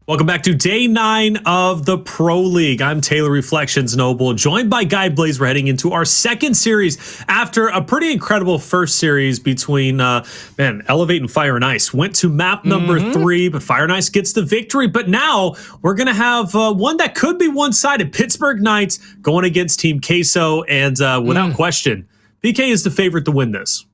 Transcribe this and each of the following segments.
Welcome back to day 9 of the Pro League. I'm Taylor Reflections Noble, joined by Guy Blaze. We're heading into our second series after a pretty incredible first series between, Elevate and Fire and Ice. Went to map number 3, but Fire and Ice gets the victory. But now we're going to have one that could be one-sided. Pittsburgh Knights going against Team Queso, and without question, PK is the favorite to win this.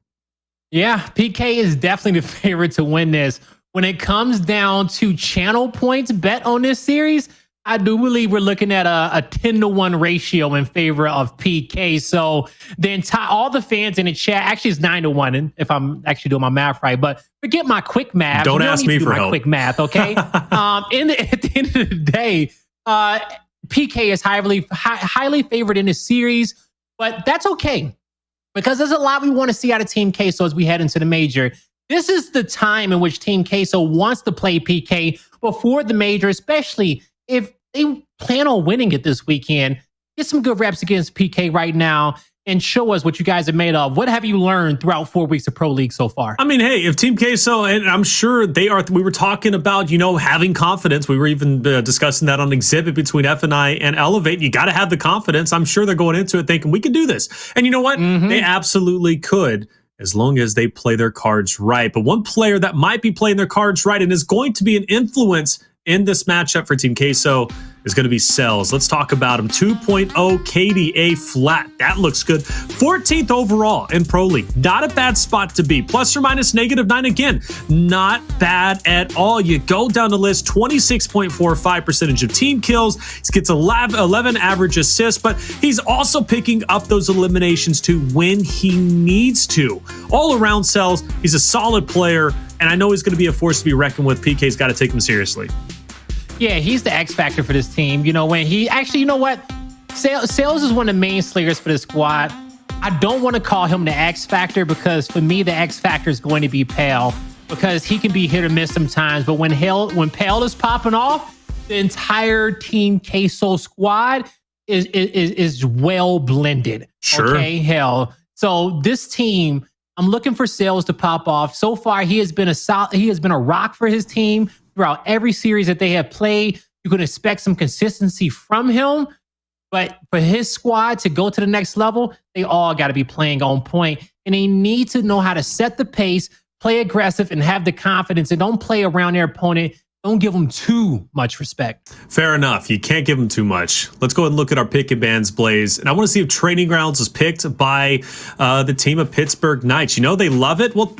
Yeah, PK is definitely the favorite to win this. When it comes down to channel points bet on this series, I do believe we're looking at a 10-to-1 ratio in favor of PK. So all the fans in the chat, actually it's 9-to-1 if I'm actually doing my math right, but forget my quick math. Don't ask me for help. Quick math, okay? At the end of the day, PK is highly favored in this series, but that's okay because there's a lot we want to see out of Team Queso as we head into the major. This is the time in which Team Queso wants to play PK before the major, especially if they plan on winning it this weekend. Get some good reps against PK right now and show us what you guys are made of. What have you learned throughout 4 weeks of Pro League so far? I mean, hey, if Team Queso, and I'm sure they are, we were talking about, having confidence. We were even discussing that on Exhibit between FNI and Elevate. You got to have the confidence. I'm sure they're going into it thinking we can do this. And you know what? They absolutely could, as long as they play their cards right. But one player that might be playing their cards right and is going to be an influence in this matchup for Team Queso is going to be Cellz. Let's talk about him. 2.0 KDA flat. That looks good. 14th overall in Pro League. Not a bad spot to be. Plus or minus -9 again. Not bad at all. You go down the list, 26.45% of team kills. He gets 11 average assists, but he's also picking up those eliminations too when he needs to. All around Cellz, he's a solid player, and I know he's going to be a force to be reckoned with. PK's got to take him seriously. Yeah, he's the X factor for this team. When he actually, Cellz is one of the main slayers for the squad. I don't want to call him the X factor because for me, the X factor is going to be Pale because he can be hit or miss sometimes. But when Pale is popping off, the entire Team Queso squad is well blended. Sure. Okay, hell. So this team, I'm looking for Cellz to pop off. So far, he has been a rock for his team. Throughout every series that they have played, you can expect some consistency from him. But for his squad to go to the next level, they all got to be playing on point. And they need to know how to set the pace, play aggressive, and have the confidence. And don't play around their opponent. Don't give them too much respect. Fair enough. You can't give them too much. Let's go ahead and look at our pick and bans, Blaze. And I want to see if Training Grounds was picked by the team of Pittsburgh Knights. They love it. Well,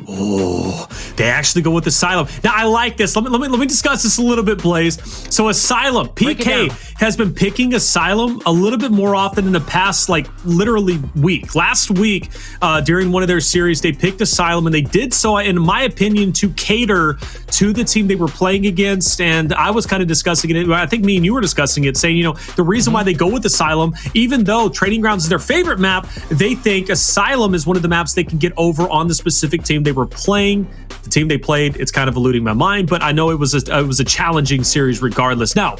they actually go with Asylum. Now, I like this. Let me discuss this a little bit, Blaze. So Asylum, PK has been picking Asylum a little bit more often in the past, literally week. Last week, during one of their series, they picked Asylum, and they did so, in my opinion, to cater to the team they were playing against. And I was kind of discussing it. I think me and you were discussing it, saying, the reason why they go with Asylum, even though Training Grounds is their favorite map, they think Asylum is one of the maps they can get over on the specific team they were playing. The team they played, it's kind of eluding my mind, but I know it was a challenging series regardless. Now,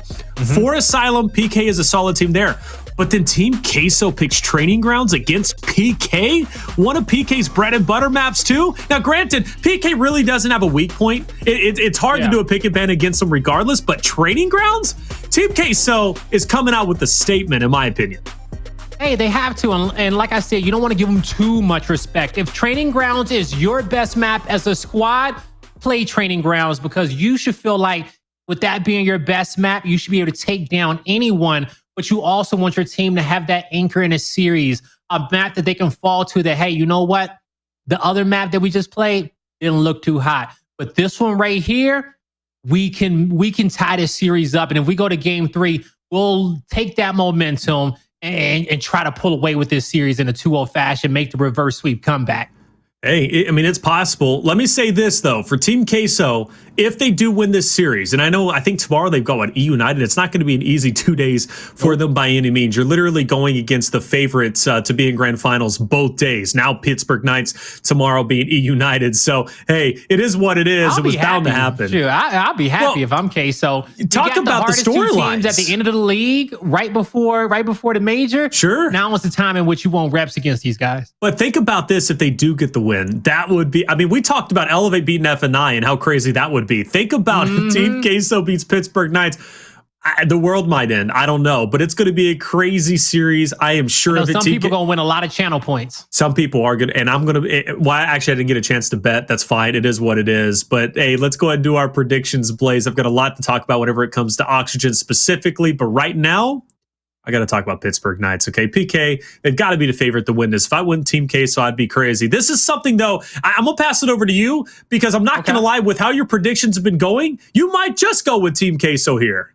for Asylum, PK is a solid team there. But then Team Queso picks Training Grounds against PK, one of PK's bread and butter maps too. Now, granted, PK really doesn't have a weak point. It's hard to do a pick and ban against them regardless, but Training Grounds? Team Queso is coming out with a statement, in my opinion. Hey, they have to. And like I said, you don't want to give them too much respect. If Training Grounds is your best map as a squad, play Training Grounds because you should feel like with that being your best map, you should be able to take down anyone. But you also want your team to have that anchor in a series, a map that they can fall to that, hey, you know what? The other map that we just played didn't look too hot. But this one right here, we can tie this series up. And if we go to game 3, we'll take that momentum and try to pull away with this series in a 2-0 fashion, make the reverse sweep comeback. Hey, it's possible. Let me say this, though. For Team Queso, if they do win this series, and I think tomorrow they've got E United. It's not going to be an easy 2 days for them by any means. You're literally going against the favorites to be in grand finals both days. Now Pittsburgh Knights, tomorrow being E United. So, hey, it is what it is. It was bound to happen. Sure, I'll be happy if I'm Queso. Talk about the storylines at the end of the league, right before the major. Sure. Now is the time in which you want reps against these guys. But think about this if they do get the win. win. That would be, I mean, we talked about Elevate beating FNI and how crazy that would be. Think about Team Queso beats Pittsburgh Knights. The world might end. I don't know, but it's going to be a crazy series. I am sure of it. Some people are going to win a lot of channel points. Some people are good, and I'm going to. Well, actually, I didn't get a chance to bet. That's fine. It is what it is. But hey, let's go ahead and do our predictions, Blaze. I've got a lot to talk about whenever it comes to Oxygen specifically, but right now, I got to talk about Pittsburgh Knights. Okay, PK, they've got to be the favorite to win this. If I win Team Queso, I'd be crazy. This is something, though, I'm going to pass it over to you because I'm not going to lie, with how your predictions have been going, you might just go with Team Queso here.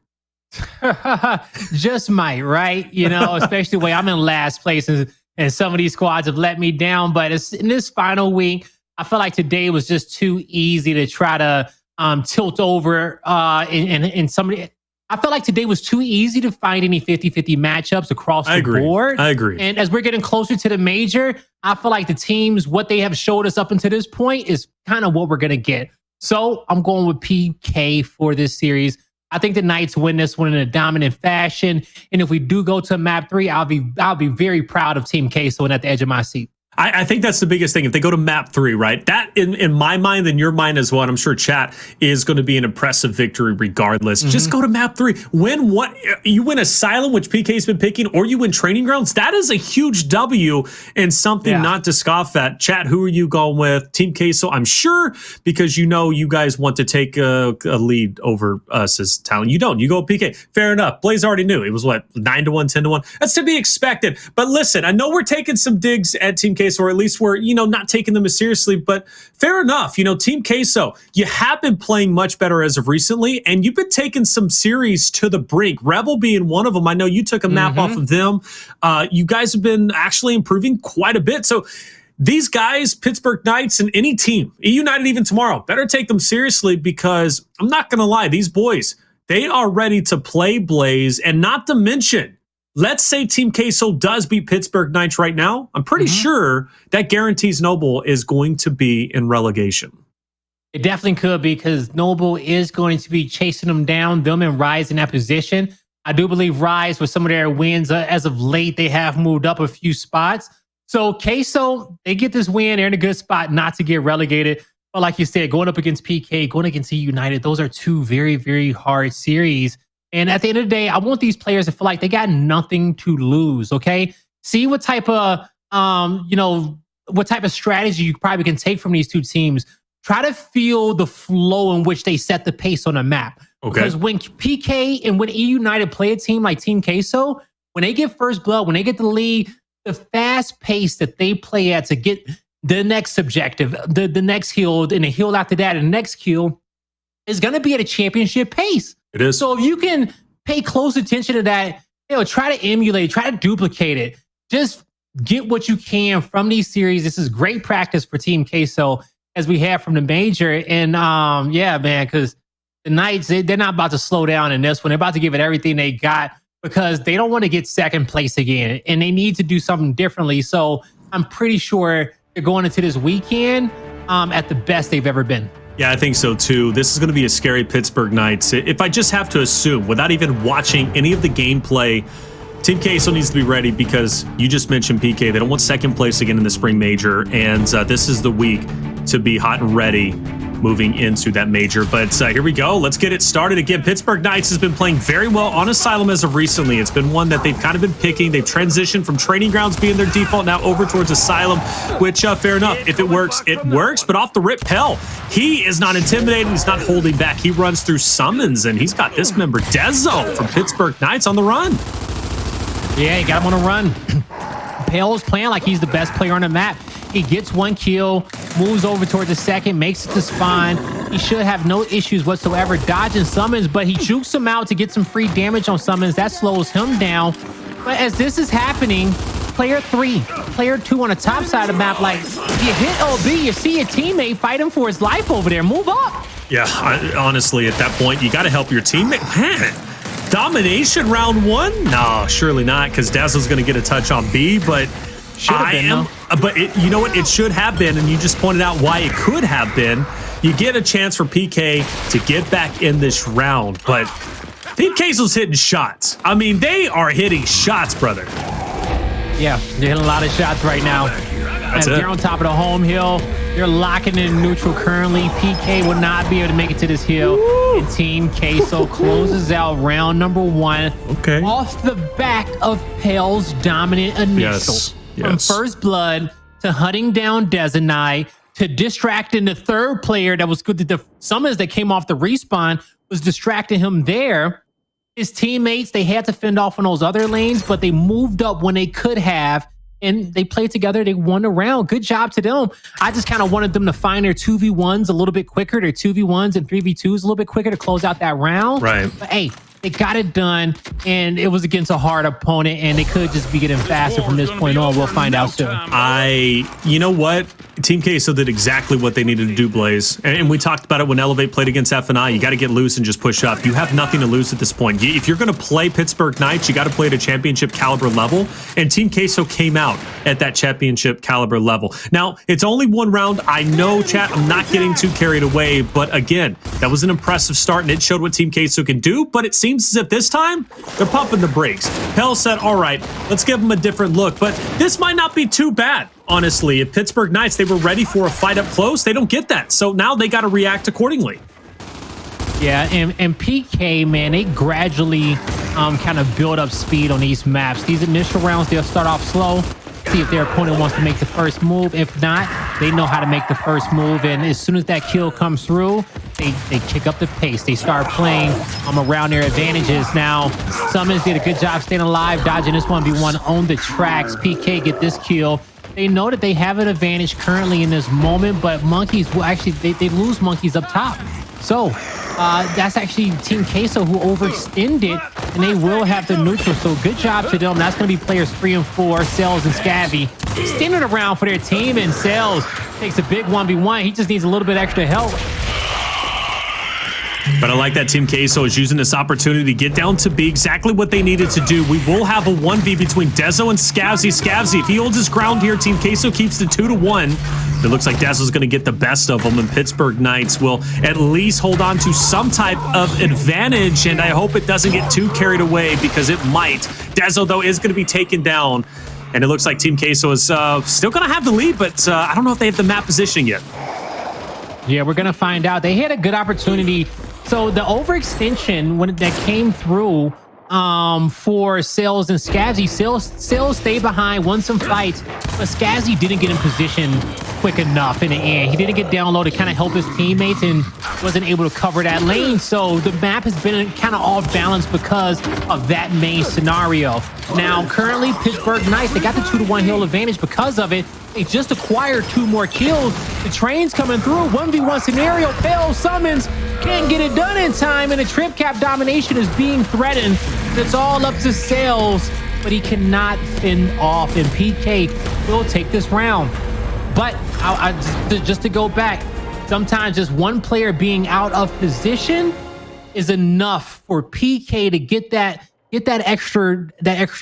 Just might, right? You know, especially the way I'm in last place and some of these squads have let me down. But it's, in this final week, I feel like today was just too easy to try to tilt over in somebody. I feel like today was too easy to find any 50-50 matchups across the board. I agree. And as we're getting closer to the major, I feel like the teams, what they have showed us up until this point is kind of what we're going to get. So I'm going with PK for this series. I think the Knights win this one in a dominant fashion. And if we do go to map 3, I'll be very proud of Team Queso and at the edge of my seat. I think that's the biggest thing. If they go to map 3, right? That in my mind and your mind as well, and I'm sure chat is going to be an impressive victory regardless. Just go to map 3. Win what? You win Asylum, which PK's been picking, or you win Training Grounds. That is a huge W and something not to scoff at. Chat, who are you going with? Team Queso, I'm sure, because you know you guys want to take a lead over us as talent. You don't. You go with PK. Fair enough. Blaze already knew. It was what, 9-1, 10-1? That's to be expected. But listen, I know we're taking some digs at Team Queso, or at least we're, not taking them as seriously, but fair enough. Team Queso, you have been playing much better as of recently, and you've been taking some series to the brink, Rebel being one of them. I know you took a map off of them. You guys have been actually improving quite a bit. So these guys, Pittsburgh Knights and any team, United even tomorrow, better take them seriously, because I'm not going to lie, these boys, they are ready to play, Blaze, and not to mention, let's say Team Queso does beat Pittsburgh Knights right now. I'm pretty sure that guarantees Noble is going to be in relegation. It definitely could, because Noble is going to be chasing them down, them and Rise in that position. I do believe Rise, with some of their wins as of late, they have moved up a few spots. So Queso, they get this win. They're in a good spot not to get relegated. But like you said, going up against PK, going against United, those are two very, very hard series. And at the end of the day, I want these players to feel like they got nothing to lose, okay? See what type of, what type of strategy you probably can take from these two teams. Try to feel the flow in which they set the pace on a map. Okay. Because when PK and when United play a team like Team Queso, when they get first blood, when they get the lead, the fast pace that they play at to get the next objective, the next kill, and the hill after that, and the next kill is going to be at a championship pace. It is. So if you can pay close attention to that, try to emulate, try to duplicate it. Just get what you can from these series. This is great practice for Team Queso, as we have from the major. And yeah, man, because the Knights, they're not about to slow down in this one. They're about to give it everything they got, because they don't want to get second place again, and they need to do something differently. So I'm pretty sure they're going into this weekend at the best they've ever been. Yeah, I think so too. This is going to be a scary Pittsburgh Knights. If I just have to assume, without even watching any of the gameplay, Team Queso needs to be ready, because you just mentioned PK. They don't want second place again in the spring major, and this is the week to be hot and ready moving into that major. But here we go. Let's get it started. Again, Pittsburgh Knights has been playing very well on Asylum as of recently. It's been one that they've kind of been picking. They've transitioned from Training Grounds being their default now over towards Asylum, which fair enough. If it works, it works. But off the rip, Pell, he is not intimidating. He's not holding back. He runs through Sumuns, and he's got this member, Dezo, from Pittsburgh Knights on the run. Yeah, he got him on a run. Pale's playing like he's the best player on the map. He gets one kill, moves over towards the second, makes it to spawn. He should have no issues whatsoever dodging Sumuns, but he jukes him out to get some free damage on Sumuns. That slows him down. But as this is happening, player 3, player 2 on the top side of the map, like, you hit OB, you see your teammate fighting for his life over there. Move up. Yeah, honestly, at that point, you got to help your teammate. Man, domination round 1? No, surely not, because Dazzle's going to get a touch on B, but you know what? It should have been, and you just pointed out why it could have been. You get a chance for PK to get back in this round, but Team Queso's hitting shots. I mean, they are hitting shots, brother. Yeah, they're hitting a lot of shots right now. That's They're on top of the home hill. They're locking in neutral currently. PK will not be able to make it to this hill. And Team Queso closes out round number 1. Okay. Off the back of Pale's dominant initial. From first blood to hunting down Dezonide to distracting the third player that was good. The Sumuns that came off the respawn was distracting him there. His teammates, they had to fend off on those other lanes, but they moved up when they could have, and they played together. They won the round. Good job to them. I just kind of wanted them to find their 2v1s a little bit quicker, their 2v1s and 3v2s a little bit quicker to close out that round. Right. But hey, they got it done, and it was against a hard opponent, and they could just be getting faster from this point on. We'll find out soon. You know what? Team Queso did exactly what they needed to do, Blaze. And we talked about it when Elevate played against FNI. You got to get loose and just push up. You have nothing to lose at this point. If you're going to play Pittsburgh Knights, you got to play at a championship caliber level. And Team Queso came out at that championship caliber level. Now, it's only one round. I know, chat, I'm not getting too carried away. But again, that was an impressive start, and it showed what Team Queso can do. But it seems as if this time, they're pumping the brakes. Pell said, all right, let's give them a different look. But this might not be too bad. Honestly, if Pittsburgh Knights, they were ready for a fight up close, they don't get that. So now they got to react accordingly. Yeah, and PK, man, they gradually kind of build up speed on these maps. These initial rounds, they'll start off slow, see if their opponent wants to make the first move. If not, they know how to make the first move. And as soon as that kill comes through, they kick up the pace. They start playing around their advantages. Now, Sumuns did a good job staying alive, dodging this 1v1 on the tracks. PK get this kill. They know that they have an advantage currently in this moment, but Monkyz will actually, they lose Monkyz up top. So that's actually Team Queso who overextended, and they will have the neutral. So good job to them. That's going to be players 3 and 4, Cellz and Scavzy, standing around for their team, and Cellz takes a big 1v1. He just needs a little bit extra help. But I like that Team Queso is using this opportunity to get down to be exactly what they needed to do. We will have a 1v between Dezo and Scavzy. Scavzy, if he holds his ground here, Team Queso keeps the 2-1. It looks like Dezo's going to get the best of them, and Pittsburgh Knights will at least hold on to some type of advantage, and I hope it doesn't get too carried away because it might. Dezo, though, is going to be taken down, and it looks like Team Queso is still going to have the lead, but I don't know if they have the map positioning yet. Yeah, we're going to find out. They had a good opportunity. So the overextension when that came through for Cellz and Scavzy, Cellz stayed behind, won some fights, but Scavzy didn't get in position quick enough in the end. He didn't get down low to kind of help his teammates and wasn't able to cover that lane. So the map has been kind of off balance because of that main scenario. Now, currently, Pittsburgh Knights, they got the 2-1 hill advantage because of it. They just acquired 2 more kills. The train's coming through. 1v1 scenario. Pale Sumuns can't get it done in time, and the trip cap domination is being threatened. It's all up to Cellz, but he cannot fend off, and PK will take this round. But just to go back, sometimes just one player being out of position is enough for PK to get that extra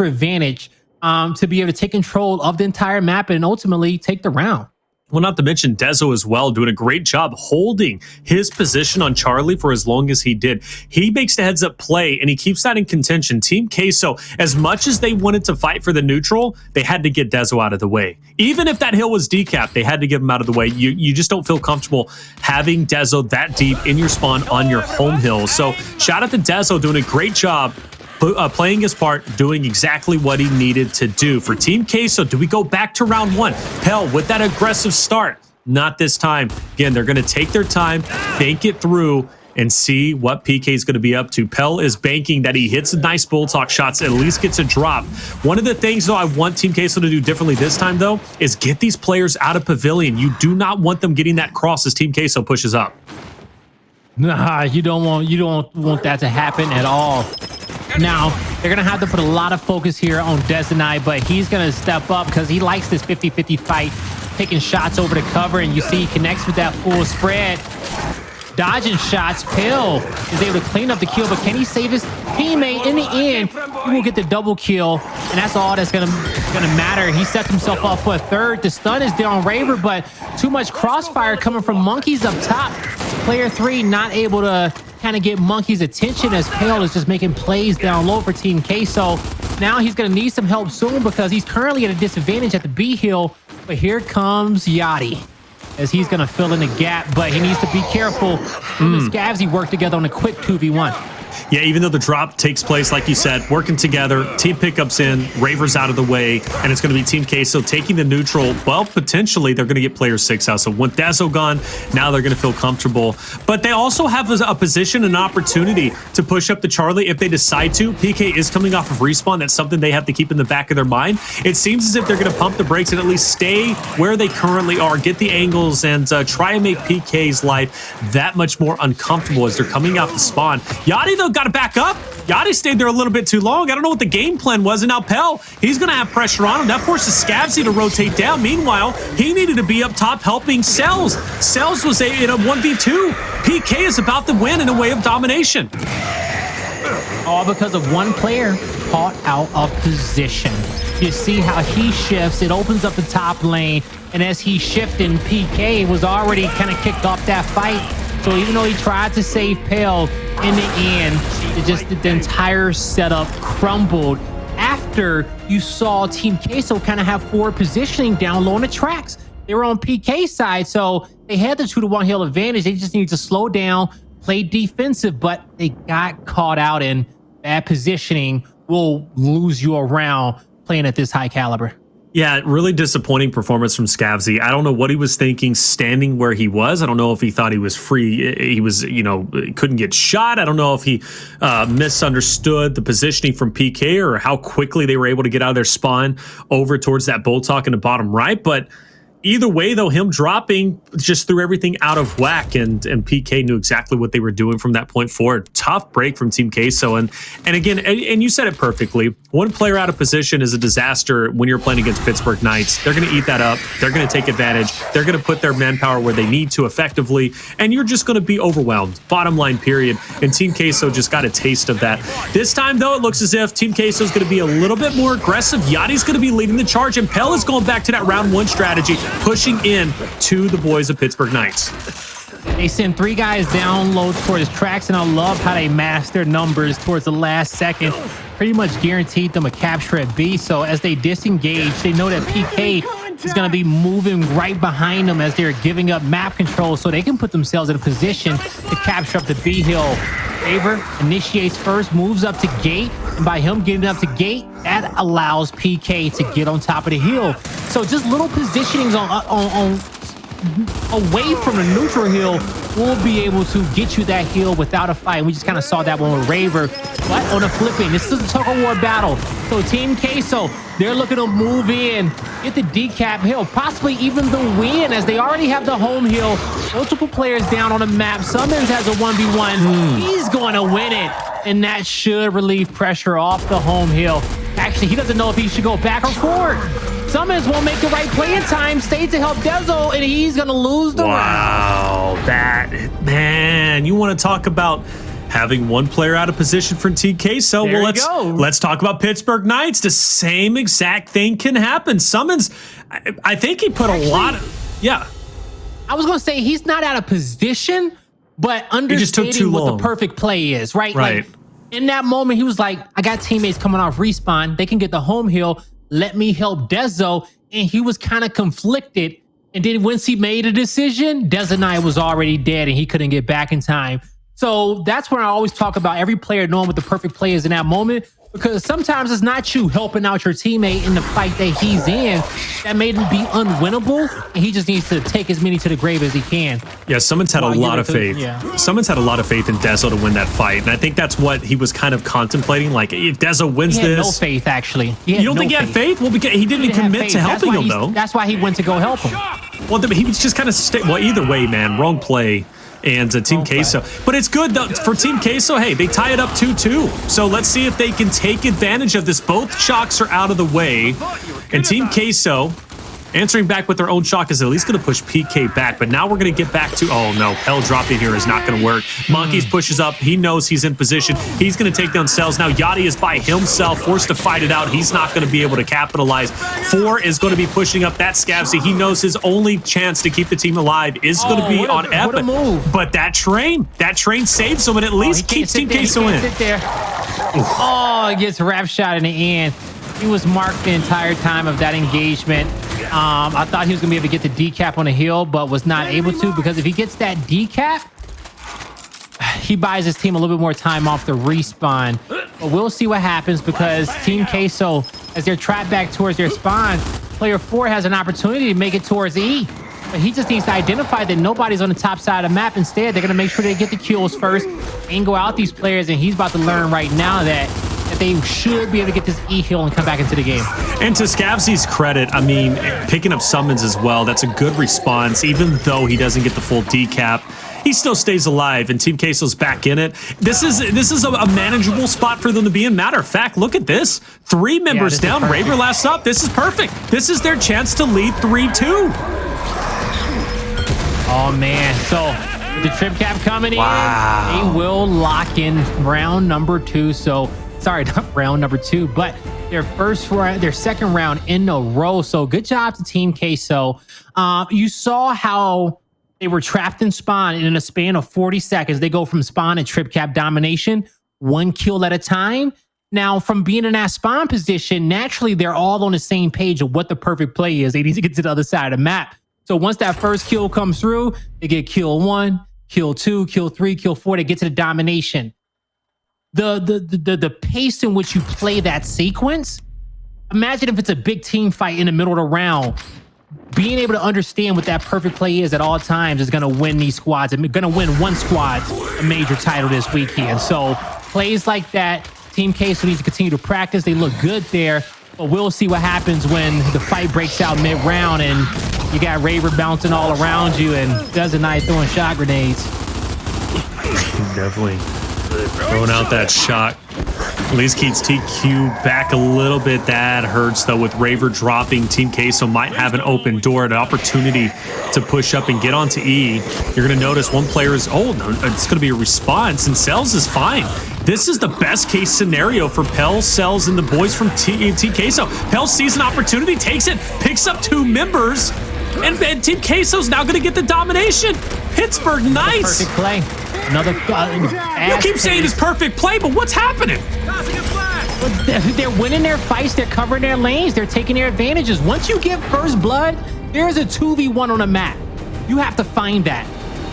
advantage to be able to take control of the entire map and ultimately take the round. Well, not to mention Dezo as well, doing a great job holding his position on Charlie for as long as he did. He makes the heads-up play, and he keeps that in contention. Team Queso, as much as they wanted to fight for the neutral, they had to get Dezo out of the way. Even if that hill was decapped, they had to get him out of the way. You just don't feel comfortable having Dezo that deep in your spawn on your home hill. So shout out to Dezo doing a great job playing his part, doing exactly what he needed to do. For Team Queso, do we go back to round 1? Hell, with that aggressive start, not this time. Again, they're going to take their time, bank it through, and see what PK is going to be up to. Pell is banking that he hits nice bull talk shots, at least gets a drop. One of the things, though, I want Team Queso to do differently this time, though, is get these players out of pavilion. You do not want them getting that cross as Team Queso pushes up. Nah, you don't want that to happen at all. Now, they're going to have to put a lot of focus here on Dezonide, but he's going to step up because he likes this 50-50 fight, picking shots over the cover, and you see he connects with that full spread. Dodging shots, Pill is able to clean up the kill, but can he save his teammate? In the end, he will get the double kill, and that's all that's gonna matter. He sets himself up for a third. The stun is there on Raver, but too much crossfire coming from Monkyz up top. Player 3 not able to kind of get Monkyz' attention as Pale is just making plays down low for Team Queso. Now he's going to need some help soon because he's currently at a disadvantage at the B hill But here comes Yachty, as he's going to fill in the gap, but he needs to be careful. Him and Scavzy work together on a quick 2v1. Yeah, even though the drop takes place, like you said, working together, team pickups in, Raver's out of the way, and it's going to be Team Queso taking the neutral. Well, potentially they're going to get player 6 out. So with Dezo gone, now they're going to feel comfortable. But they also have a position, an opportunity to push up the Charlie if they decide to. PK is coming off of respawn. That's something they have to keep in the back of their mind. It seems as if they're going to pump the brakes and at least stay where they currently are, get the angles, and try and make PK's life that much more uncomfortable as they're coming out the spawn. Yachty, though, got to back up. Yachty stayed there a little bit too long. I don't know what the game plan was, and now Pell, he's going to have pressure on him. That forces Scavzy to rotate down. Meanwhile, he needed to be up top helping Cellz. Cellz was in a 1v2. PK is about to win in a way of domination. All because of one player caught out of position. You see how he shifts. It opens up the top lane, and as he shifted, PK was already kind of kicked off that fight. So even though he tried to save Pale, in the end, the entire setup crumbled after you saw Team Queso kind of have forward positioning down low on the tracks. They were on PK's side, so they had the 2-to-1 hill advantage. They just needed to slow down, play defensive, but they got caught out in bad positioning. Will lose you around playing at this high caliber. Yeah, really disappointing performance from Scavzy. I don't know what he was thinking standing where he was. I don't know if he thought he was free. He was, couldn't get shot. I don't know if he misunderstood the positioning from PK or how quickly they were able to get out of their spawn over towards that bolt talk in the bottom right. But either way, though, him dropping just threw everything out of whack, and PK knew exactly what they were doing from that point forward. Tough break from Team Queso, and again, and you said it perfectly. One player out of position is a disaster when you're playing against Pittsburgh Knights. They're going to eat that up. They're going to take advantage. They're going to put their manpower where they need to effectively, and you're just going to be overwhelmed. Bottom line, period. And Team Queso just got a taste of that. This time, though, it looks as if Team Queso is going to be a little bit more aggressive. Yachty's going to be leading the charge, and Pell is going back to that round 1 strategy, pushing in to the boys of Pittsburgh Knights. They send 3 guys down low towards tracks, and I love how they masked their numbers towards the last second. Pretty much guaranteed them a capture at B. So as they disengage, they know that PK is going to be moving right behind them as they're giving up map control, so they can put themselves in a position to capture up the B hill. Raver initiates first, moves up to gate, and by him getting up to gate, that allows PK to get on top of the hill. So just little positionings on away from the neutral hill will be able to get you that hill without a fight. We just kind of saw that one with Raver. But on the flipping, this is a tug-of-war battle. So Team Queso, they're looking to move in, get the decap hill, possibly even the win, as they already have the home hill. Multiple players down on the map. Sumuns has a 1v1. He's going to win it, and that should relieve pressure off the home hill. Actually, he doesn't know if he should go back or forward. Sumuns won't make the right play in time, stays to help Dezo, and he's going to lose the round. Wow, man, you want to talk about having one player out of position for Team Queso? There Well, let's talk about Pittsburgh Knights. The same exact thing can happen. Sumuns, I think he put a lot of, yeah. I was going to say he's not out of position, but understanding what the perfect play is, right? Right. Like, in that moment, he was like, I got teammates coming off respawn. They can get the home hill. Let me help Dezo. And he was kind of conflicted. And then once he made a decision, Dezonide was already dead and he couldn't get back in time. So that's when I always talk about every player knowing what the perfect play is in that moment, because sometimes it's not you helping out your teammate in the fight that he's in that made him be unwinnable, and he just needs to take as many to the grave as he can. Yeah, Sumuns had a lot of faith. Yeah. Sumuns had a lot of faith in Dezo to win that fight, and I think that's what he was kind of contemplating. Like, if Dezo wins He had this, no faith, actually. You don't think he had faith? Well, because he didn't commit to helping him, though. That's why he went to go help him. Well, he was just kind of well, either way, man, wrong play. And Team Queso. But it's good though for Team Queso. Hey, they tie it up 2-2. So let's see if they can take advantage of this. Both shocks are out of the way. And Team Queso, answering back with their own shock, is at least going to push PK back. But now we're going to get back to, oh no, Pell dropping here is not going to work. Monkyz pushes up. He knows he's in position. He's going to take down Cellz. Now Yachty is by himself, forced to fight it out. He's not going to be able to capitalize. 4 is going to be pushing up that Scavzy. He knows his only chance to keep the team alive is going to be on Epic. But that train saves him and at least keeps Team Queso in. Oh, he gets wrap shot in the end. He was marked the entire time of that engagement. I thought he was gonna be able to get the decap on the hill, but was not able to, because if he gets that decap, he buys his team a little bit more time off the respawn. But we'll see what happens, because Team Queso, as they're trapped back towards their spawn, player 4 has an opportunity to make it towards E. But he just needs to identify that nobody's on the top side of the map. Instead, they're going to make sure they get the kills first and go out these players. And he's about to learn right now that they should be able to get this E hill and come back into the game. And to Scavzy's credit, I mean, picking up Sumuns as well, that's a good response. Even though he doesn't get the full decap, he still stays alive, and Team Queso's back in it. This is a manageable spot for them to be in. Matter of fact, look at this. 3 members down, Raver last up. This is perfect. This is their chance to lead 3-2. Oh, man. So, with the trip cap coming in, they will lock in round number 2. So, sorry, not round number 2, but their second round in a row. So, good job to Team Queso. You saw how they were trapped in spawn, and in a span of 40 seconds, they go from spawn and trip cap domination, 1 kill at a time. Now, from being in that spawn position, naturally, they're all on the same page of what the perfect play is. They need to get to the other side of the map. So once that first kill comes through, they get kill 1, kill 2, kill 3, kill 4. They get to the domination. The pace in which you play that sequence. Imagine if it's a big team fight in the middle of the round. Being able to understand what that perfect play is at all times is going to win these squads. And going to win one squad a major title this weekend. So plays like that, Team Queso needs to continue to practice. They look good there. But we'll see what happens when the fight breaks out mid-round and you got Raver bouncing all around you and Dezonide throwing shot grenades. Definitely throwing out that shot. At least keeps TQ back a little bit. That hurts, though, with Raver dropping. Team Queso might have an open door, an opportunity to push up and get onto E. You're going to notice one player is, oh, no, it's going to be a response, and Cellz is fine. This is the best case scenario for Pell, Cellz, and the boys from Team Queso. Pell sees an opportunity, takes it, picks up 2 members, and Team Queso's now going to get the domination. Pittsburgh Knights. Perfect play. Another. You keep saying it's perfect play, but what's happening? They're winning their fights. They're covering their lanes. They're taking their advantages. Once you get first blood, there's a 2v1 on the map. You have to find that.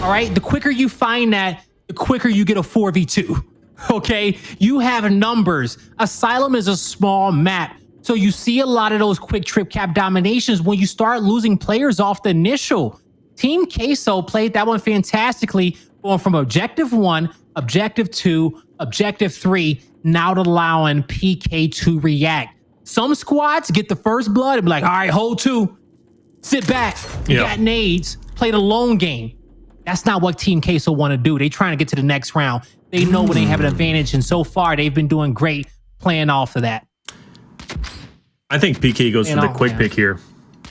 All right. The quicker you find that, the quicker you get a 4v2. Okay. You have numbers. Asylum is a small map. So you see a lot of those quick trip cap dominations when you start losing players off the initial. Team Queso played that one fantastically, going from objective 1, objective 2, objective 3, now allowing PK to react. Some squads get the first blood and be like, all right, hold 2, sit back, you got nades, play the long game. That's not what Team Queso want to do. They trying to get to the next round. They know when they have an advantage, and so far they've been doing great playing off of that. I think PK goes for the quick pick here.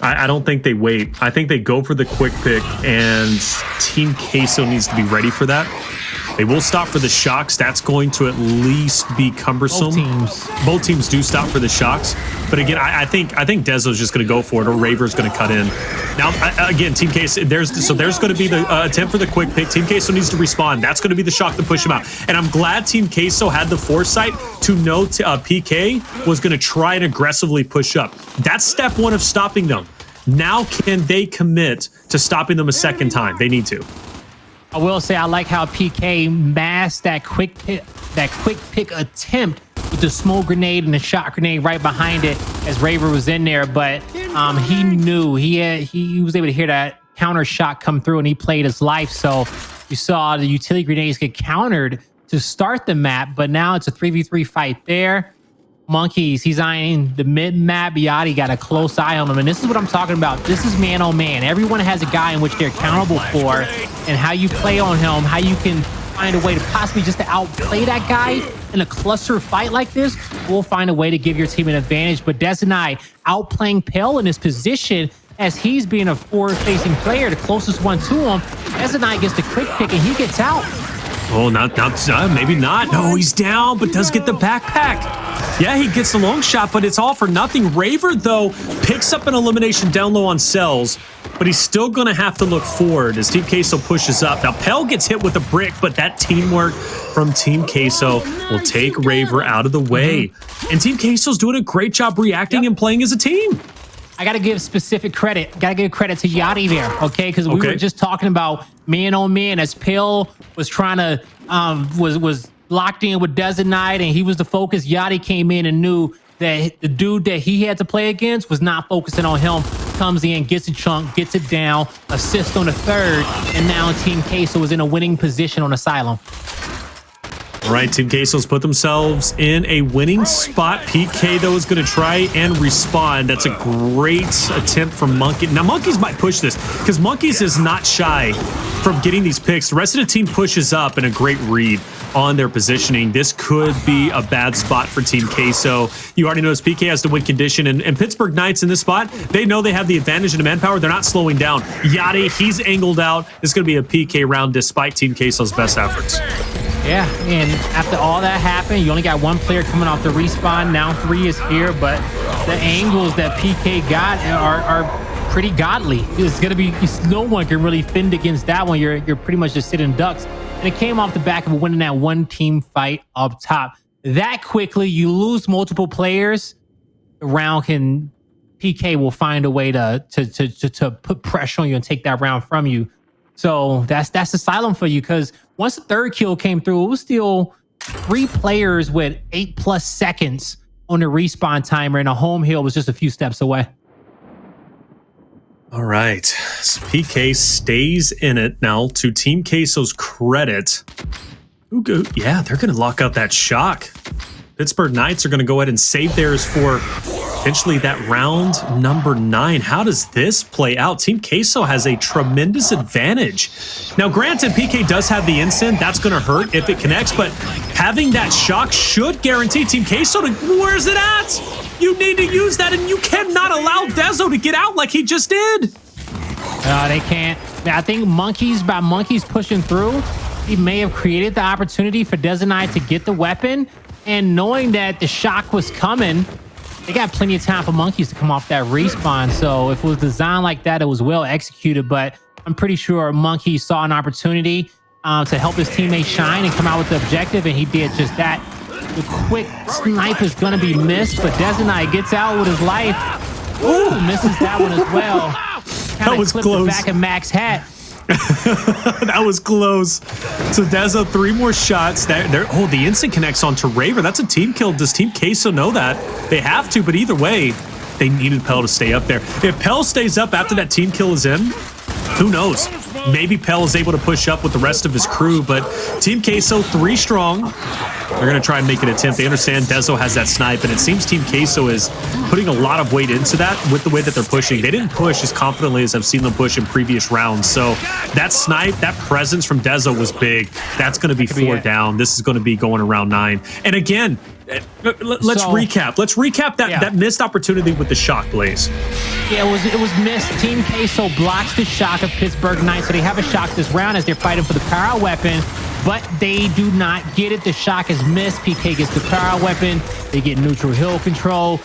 I don't think they wait. I think they go for the quick pick, and Team Queso needs to be ready for that. They will stop for the shocks. That's going to at least be cumbersome. Both teams do stop for the shocks. But again, I think Dezo's just going to go for it, or Raver's going to cut in. Now, again, Team Queso, there's going to be the attempt for the quick pick. Team Queso needs to respond. That's going to be the shock to push him out. And I'm glad Team Queso had the foresight to know PK was going to try and aggressively push up. That's step 1 of stopping them. Now, can they commit to stopping them a second time? They need to. I will say I like how PK masked that quick pick attempt with the smoke grenade and the shot grenade right behind it as Raver was in there, but he knew he was able to hear that counter shot come through, and he played his life. So you saw the utility grenades get countered to start the map, but now it's a 3v3 fight there. Monkyz, he's eyeing the mid-map. Yachty got a close eye on him, and this is what I'm talking about. This is man on man. Everyone has a guy in which they're accountable for, and how you play on him, how you can find a way to possibly just to outplay that guy in a cluster fight like this. We'll find a way to give your team an advantage. But Dezonide outplaying Pell in his position as he's being a forward-facing player, the closest one to him. Dezonide gets the quick pick, and he gets out. Oh, maybe not. No, he's down, but does get the backpack. Yeah, he gets the long shot, but it's all for nothing. Raver, though, picks up an elimination down low on Cellz, but he's still going to have to look forward as Team Queso pushes up. Now, Pell gets hit with a brick, but that teamwork from Team Queso will take Raver out of the way. And Team Queso's doing a great job reacting and playing as a team. I got to give specific credit. Got to give credit to Yachty there, okay? Because we were just talking about man on man as Pale was trying to was locked in with Dezonide, and he was the focus. Yachty came in and knew that the dude that he had to play against was not focusing on him. Comes in, gets a chunk, gets it down, assist on the third, and now Team Queso is in a winning position on Asylum. All right, Team Queso's put themselves in a winning spot. PK, though, is going to try and respond. That's a great attempt from Monkyz. Now, Monkyz might push this because Monkyz is not shy from getting these picks. The rest of the team pushes up in a great read on their positioning. This could be a bad spot for Team Queso. You already noticed PK has the win condition, and Pittsburgh Knights in this spot, they know they have the advantage in the manpower. They're not slowing down. Yachty, he's angled out. It's going to be a PK round despite Team Queso's best efforts. Yeah, and after all that happened, you only got one player coming off the respawn. Now 3 is here, but the angles that PK got are pretty godly. It's going to be, no one can really fend against that one. You're pretty much just sitting ducks. And it came off the back of winning that one team fight up top. That quickly, you lose multiple players, the round can, PK will find a way to put pressure on you and take that round from you. So that's Asylum for you, because once the third kill came through, it was still 3 players with 8+ seconds on the respawn timer, and a home hill was just a few steps away. All right, so PK stays in it now. To Team Queso's credit, yeah, they're going to lock out that shock. Pittsburgh Knights are going to go ahead and save theirs for potentially that round number 9. How does this play out? Team Queso has a tremendous advantage. Now, granted, PK does have the instant. That's going to hurt if it connects, but having that shock should guarantee Team Queso to... Where's it at? You need to use that, and you cannot allow Dezo to get out like he just did. They can't. I think Monkyz pushing through, he may have created the opportunity for Dezonide to get the weapon, and knowing that the shock was coming, they got plenty of time for Monkyz to come off that respawn. So if it was designed like that, it was well executed, but I'm pretty sure Monkyz saw an opportunity to help his teammates shine and come out with the objective, and he did just that. The quick snipe is going to be missed, but Dezonide gets out with his life. Ooh, misses that one as well. That was close. The back of Mac's hat. That was close. So Dezo, 3 more shots. Oh, the instant connects onto Raver. That's a team kill. Does Team Queso know that? They have to, but either way, they needed Pell to stay up there. If Pell stays up after that team kill is in, who knows? Maybe Pell is able to push up with the rest of his crew, but Team Queso 3 strong. They're going to try and make an attempt. They understand Dezo has that snipe, and it seems Team Queso is putting a lot of weight into that with the way that they're pushing. They didn't push as confidently as I've seen them push in previous rounds. So that snipe, that presence from Dezo was big. That's going to be 4 down. This is going to be going around 9. And again, let's recap. Let's recap that missed opportunity with the shock, Blaze. Yeah, it was missed. Team Queso blocks the shock of Pittsburgh Knights, so they have a shock this round as they're fighting for the power weapon, but they do not get it. The shock is missed. PK gets the power weapon. They get neutral hill control.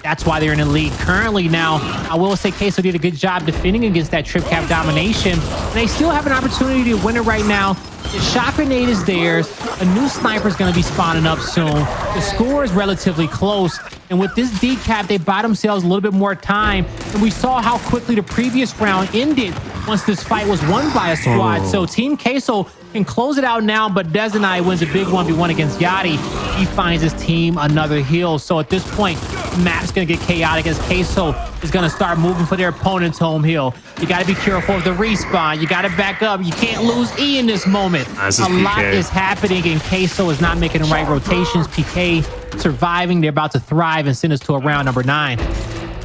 That's why they're in the lead currently. Now, I will say Queso did a good job defending against that trip cap domination, and they still have an opportunity to win it right now. The shock grenade is theirs. A new sniper is going to be spawning up soon. The score is relatively close, and with this decap, they buy themselves a little bit more time, and we saw how quickly the previous round ended once this fight was won by a squad. So Team Queso can close it out now, but Dezonide wins a big 1v1 against Yachty. He finds his team another heal. So at this point, the map's going to get chaotic as Queso is going to start moving for their opponent's home hill. You got to be careful of the respawn. You got to back up. You can't lose E in this moment. A lot is happening, and Queso is not making the right rotations. PK surviving. They're about to thrive and send us to a round number 9.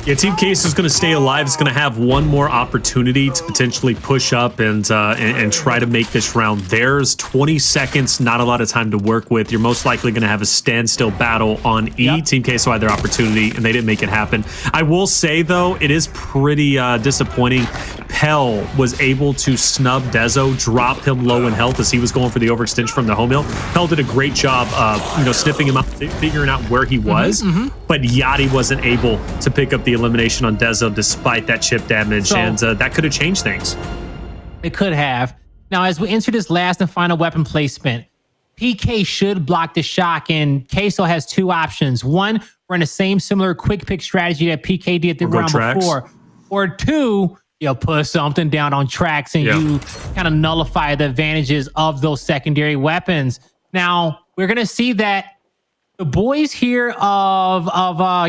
Yeah, Team Queso is going to stay alive. It's going to have one more opportunity to potentially push up and try to make this round theirs. 20 seconds, not a lot of time to work with. You're most likely going to have a standstill battle on E. Yep. Team Queso had their opportunity, and they didn't make it happen. I will say, though, it is pretty disappointing. Pell was able to snub Dezo, drop him low in health as he was going for the overextension from the home hill. Pell did a great job of sniffing him out, figuring out where he was, but Yachty wasn't able to pick up the elimination on Dezo despite that chip damage, and that could have changed things. It could have. Now, as we enter this last and final weapon placement, PK should block the shock, and Queso has 2 options. One, run the same similar quick pick strategy that PK did the round tracks. before. Or two, you put something down on tracks and you kind of nullify the advantages of those secondary weapons. Now, we're going to see that the boys here of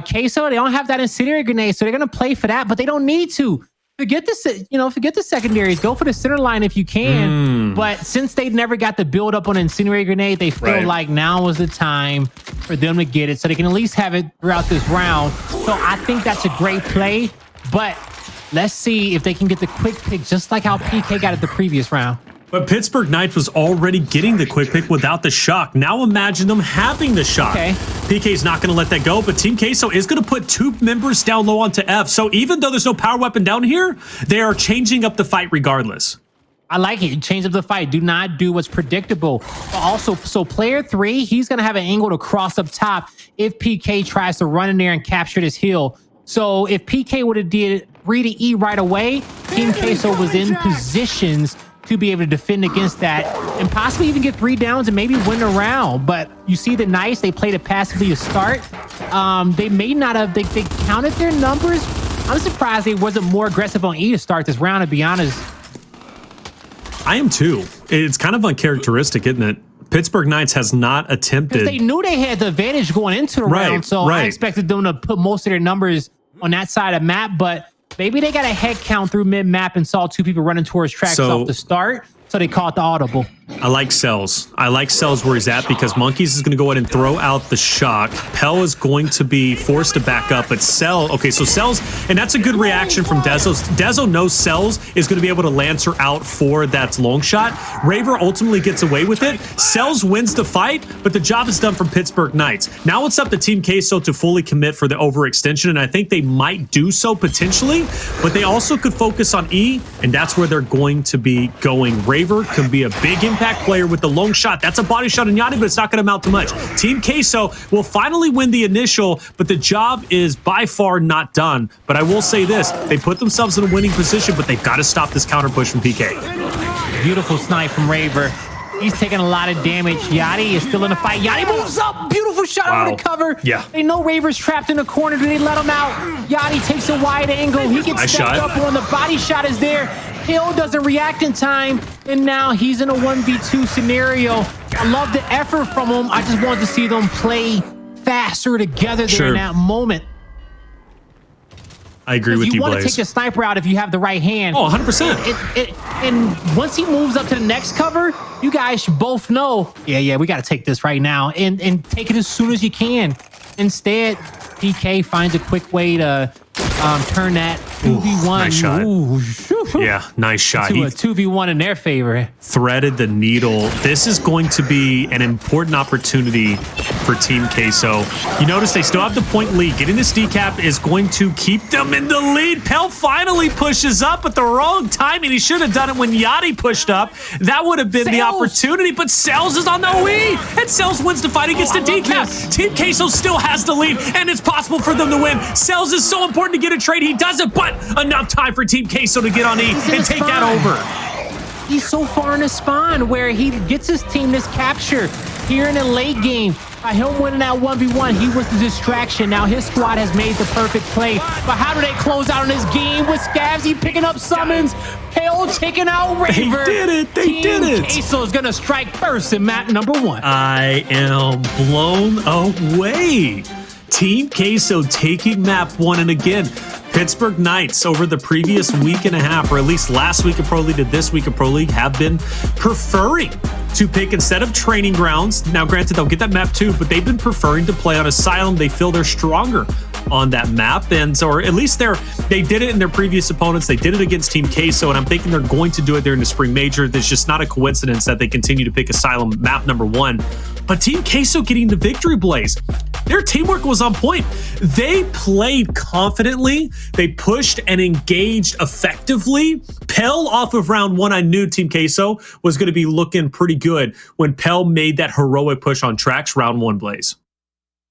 Queso, they don't have that incendiary grenade, so they're going to play for that, but they don't need to. Forget the secondaries. Go for the center line if you can. But since they never got the build up on an incendiary grenade, they feel like now is the time for them to get it, so they can at least have it throughout this round. So I think that's a great play, but let's see if they can get the quick pick just like how PK got it the previous round. But Pittsburgh Knights was already getting the quick pick without the shock. Now imagine them having the shock. Okay. PK's not going to let that go, but Team Queso is going to put 2 members down low onto F. So even though there's no power weapon down here, they are changing up the fight regardless. I like it. Change up the fight. Do not do what's predictable. But also, so player 3, he's going to have an angle to cross up top if PK tries to run in there and capture this hill. So if PK would have did read to E right away, Team Queso was in positions to be able to defend against that and possibly even get 3 downs and maybe win a round. But you see the Knights, they played it passively to start. They may not have, they counted their numbers. I'm surprised they wasn't more aggressive on E to start this round, to be honest. I am too. It's kind of uncharacteristic, isn't it? Pittsburgh Knights has not attempted. They knew they had the advantage going into the round, so I expected them to put most of their numbers on that side of map, but maybe they got a head count through mid-map and saw 2 people running towards tracks off the start, so they caught the audible. I like Cellz. I like Cellz where he's at because Monkyz is going to go ahead and throw out the shock. Pell is going to be forced to back up, but Cellz, okay, so Cellz, and that's a good reaction from Dezo. Dezo knows Cellz is going to be able to Lancer out for that long shot. Raver ultimately gets away with it. Cellz wins the fight, but the job is done from Pittsburgh Knights. Now it's up to Team Queso to fully commit for the overextension, and I think they might do so potentially, but they also could focus on E, and that's where they're going to be going. Raver can be a big impact player with the long shot. That's a body shot on Yachty, but it's not going to amount to much. Team Queso will finally win the initial, but the job is by far not done. But I will say this, they put themselves in a winning position, but they've got to stop this counter push from PK. Beautiful snipe from Raver. He's taking a lot of damage. Yachty is still in the fight. Yachty moves up. Beautiful shot over the cover. Yeah. They know Raver's trapped in the corner. Do they let him out? Yachty takes a wide angle. He gets stepped up on. The body shot is there. Hill doesn't react in time. And now he's in a 1v2 scenario. I love the effort from him. I just wanted to see them play faster together there in that moment. I agree with you, Blaze. You want to take the sniper out if you have the right hand. Oh, 100%. And once he moves up to the next cover, you guys should both know, yeah, we got to take this right now and take it as soon as you can. Instead, PK finds a quick way to turn that 2v1. Nice shot. Ooh, yeah, nice shot. To a 2v1 in their favor. Threaded the needle. This is going to be an important opportunity for Team Queso. You notice they still have the point lead. Getting this decap is going to keep them in the lead. Pell finally pushes up at the wrong timing. He should have done it when Yachty pushed up. That would have been the opportunity, but Cellz is on the OE, and Cellz wins the fight against the decap. Team Queso still has the lead, and it's possible for them to win. Cellz is so important to get a trade. He does it, but enough time for Team Queso to get on E and take that over. He's so far in the spawn where he gets his team this capture here in the late game. By him winning that 1v1, he was the distraction. Now his squad has made the perfect play. But how do they close out on this game with Scavzy picking up Sumuns? Hell taking out Raver. They did it. They did it. Queso is going to strike first in map number 1. I am blown away. Team Queso taking map 1, and again, Pittsburgh Knights over the previous week and a half, or at least last week of Pro League to this week of Pro League, have been preferring to pick instead of training grounds. Now, granted, they'll get that map too, but they've been preferring to play on Asylum. They feel they're stronger on that map, and so, or at least they did it in their previous opponents. They did it against Team Queso, and I'm thinking they're going to do it there in the Spring Major. There's just not a coincidence that they continue to pick Asylum map number 1. But Team Queso getting the victory, Blaze. Their teamwork was on point. They played confidently. They pushed and engaged effectively. Pell off of round 1, I knew Team Queso was going to be looking pretty good when Pell made that heroic push on tracks round 1, Blaze.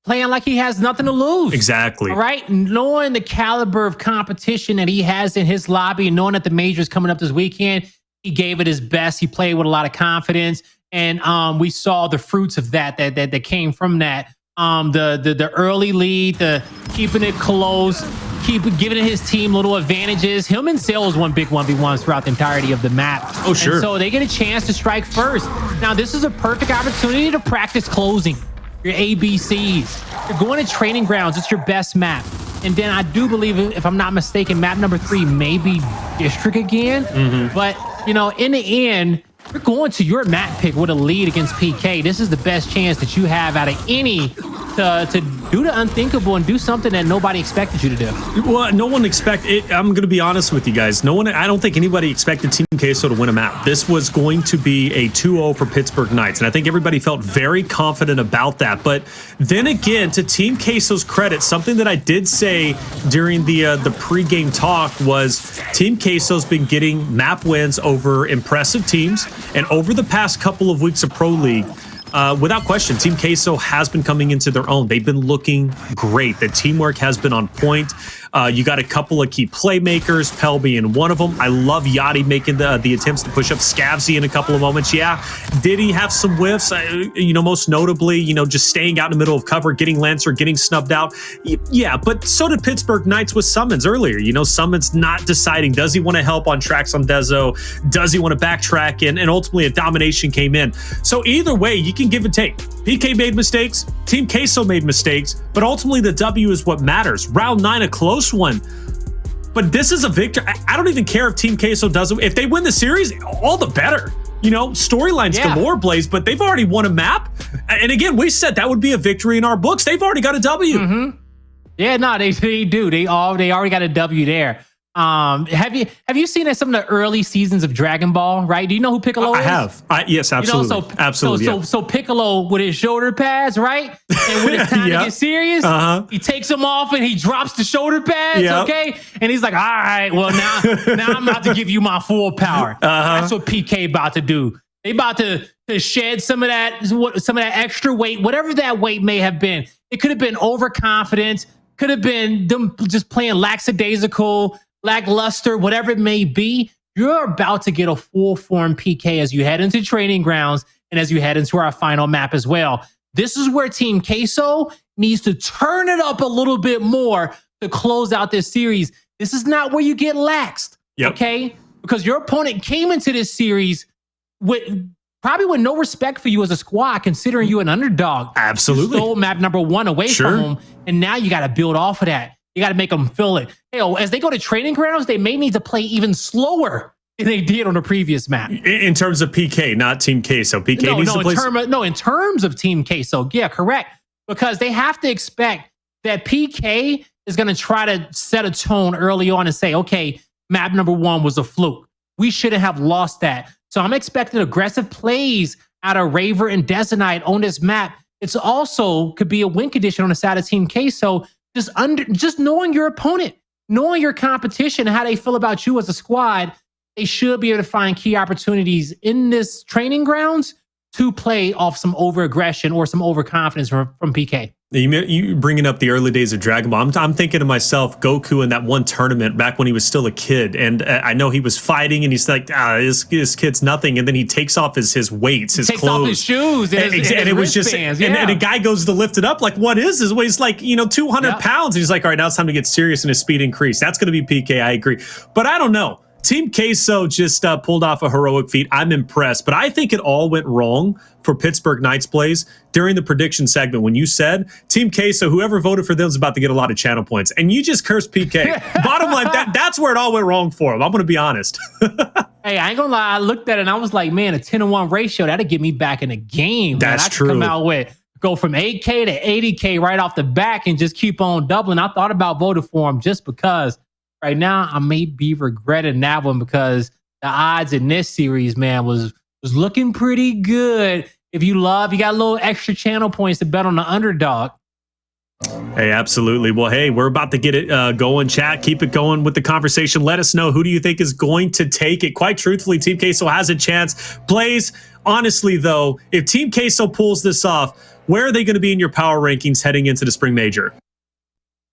Playing like he has nothing to lose. Exactly. All right. Knowing the caliber of competition that he has in his lobby and knowing that the major is coming up this weekend, he gave it his best. He played with a lot of confidence. And we saw the fruits of that came from that. the early lead, the keeping it close, keep giving his team little advantages. Him and Cellz won big 1v1s throughout the entirety of the map. Oh, sure. And so they get a chance to strike first. Now, this is a perfect opportunity to practice closing your ABCs. You're going to training grounds. It's your best map. And then I do believe, if I'm not mistaken, map number 3 may be District again. But, you know, in the end, you're going to your map pick with a lead against PK. This is the best chance that you have out of any to do the unthinkable and do something that nobody expected you to do. Well, no one expected. I'm going to be honest with you guys. I don't think anybody expected Team Queso to win a map. This was going to be a 2-0 for Pittsburgh Knights, and I think everybody felt very confident about that. But then again, to Team Queso's credit, something that I did say during the pregame talk was Team Queso's been getting map wins over impressive teams, and over the past couple of weeks of Pro League, without question, Team Queso has been coming into their own. They've been looking great. The teamwork has been on point. You got a couple of key playmakers, Pell being one of them. I love Yachty making the attempts to push up Scavzy in a couple of moments. Yeah, did he have some whiffs? You know, most notably, you know, just staying out in the middle of cover, getting Lancer, getting snubbed out. Yeah, but so did Pittsburgh Knights with Sumuns earlier. You know, Sumuns not deciding, does he want to help on tracks on Dezo? Does he want to backtrack? And ultimately a domination came in. So either way, you can give and take. PK made mistakes, Team Queso made mistakes, but ultimately the W is what matters. Round 9, a close one. But this is a victory. I don't even care if Team Queso doesn't. If they win the series, all the better. You know, storylines galore, Blaze, but they've already won a map. And again, we said that would be a victory in our books. They've already got a W. Yeah, no, they do. They already got a W there. Have you seen some of the early seasons of Dragon Ball, right? Do you know who Piccolo is? I have. Yes, absolutely. You know, absolutely. So Piccolo with his shoulder pads, right? And when it's time to get serious, he takes them off and he drops the shoulder pads, okay? And he's like, all right, well, now I'm about to give you my full power. That's what PK about to do. They about to shed some of that extra weight, whatever that weight may have been. It could have been overconfidence, could have been them just playing lackadaisical, lackluster, whatever it may be. You're about to get a full form PK as you head into training grounds and as you head into our final map as well. This is where Team Queso needs to turn it up a little bit more to close out this series. This is not where you get laxed, okay? Because your opponent came into this series probably with no respect for you as a squad, considering you an underdog. Absolutely. You stole map number 1 away from them, and now you got to build off of that. You got to make them feel it. Hell, as they go to training grounds, they may need to play even slower than they did on the previous map. In terms of PK, not Team Queso. PK needs to play. In terms of Team Queso, yeah, correct. Because they have to expect that PK is going to try to set a tone early on and say, okay, map number 1 was a fluke. We shouldn't have lost that. So I'm expecting aggressive plays out of Raver and Dezonide on this map. It's also could be a win condition on the side of Team Queso. Just knowing your opponent, knowing your competition, and how they feel about you as a squad, they should be able to find key opportunities in this training grounds to play off some over-aggression or some overconfidence from PK. You bringing up the early days of Dragon Ball. I'm thinking to myself, Goku in that one tournament back when he was still a kid, and I know he was fighting, and he's like, this kid's nothing, and then he takes off his weights, his clothes, off his shoes, and it was just, and a guy goes to lift it up, like, what is his weight? He's like, 200 pounds, and he's like, all right, now it's time to get serious, and his speed increase. That's going to be PK. I agree, but I don't know. Team Queso just pulled off a heroic feat. I'm impressed, but I think it all went wrong for Pittsburgh Knights Blaze during the prediction segment when you said Team Queso, whoever voted for them is about to get a lot of channel points, and you just cursed PK. Bottom line, that's where it all went wrong for him. I'm going to be honest. Hey, I ain't gonna lie. I looked at it and I was like, man, a 10-to-1 ratio, that'll get me back in the game. That's I true. Come out with go from 8K to 80K right off the back and just keep on doubling. I thought about voting for him just because. Right now, I may be regretting that one because the odds in this series, man, was looking pretty good. If you got a little extra channel points to bet on the underdog. Hey, absolutely. Well, hey, we're about to get it going. Chat, keep it going with the conversation. Let us know, who do you think is going to take it? Quite truthfully, Team Queso has a chance. Blaze, honestly, though, if Team Queso pulls this off, where are they going to be in your power rankings heading into the Spring Major?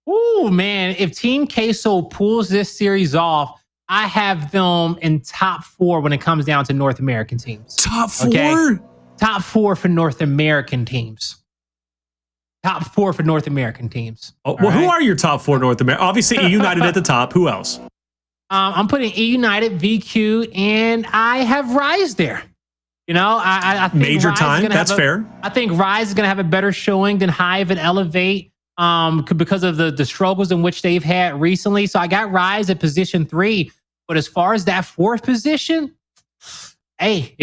Oh, man, if Team Queso pulls this series off, I have them in top 4 when it comes down to North American teams. Top 4? Okay? Top 4 for North American teams. top 4 for North American teams. Oh, well, who are your top 4 North America? Obviously, E United at the top. Who else? I'm putting E United, VQ, and I have Rise there. You know, I think Major Rise time. That's fair. I think Rise is going to have a better showing than Hive and Elevate because of the struggles in which they've had recently. So I got Rise at position 3. But as far as that 4th position, hey,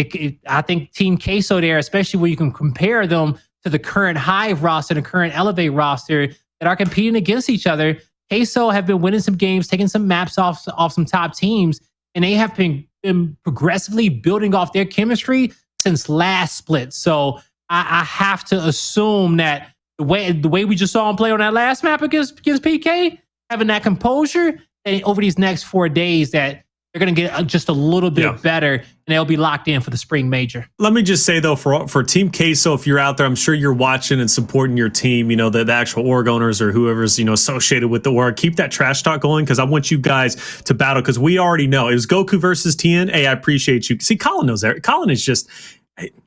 I think Team Queso there, especially when you can compare them to the current Hive roster and the current Elevate roster that are competing against each other. Queso have been winning some games, taking some maps off some top teams, and they have been progressively building off their chemistry since last split. So I have to assume that the way we just saw him play on that last map against PK, having that composure, and over these next 4 days that they're going to get just a little bit better, and they'll be locked in for the spring major. Let me just say, though, for Team Queso, if you're out there, I'm sure you're watching and supporting your team, you know, the actual org owners or whoever's, you know, associated with the org. Keep that trash talk going because I want you guys to battle because we already know. It was Goku versus Tien. Hey, I appreciate you. See, Colin knows that. Colin is just...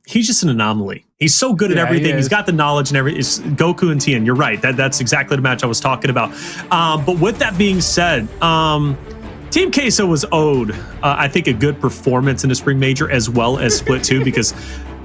he's just an anomaly. He's so good at everything. He's got the knowledge and everything. It's Goku and Tien. You're right. That's exactly the match I was talking about. But with that being said, Team Queso was owed, I think, a good performance in the spring major as well as split 2 because,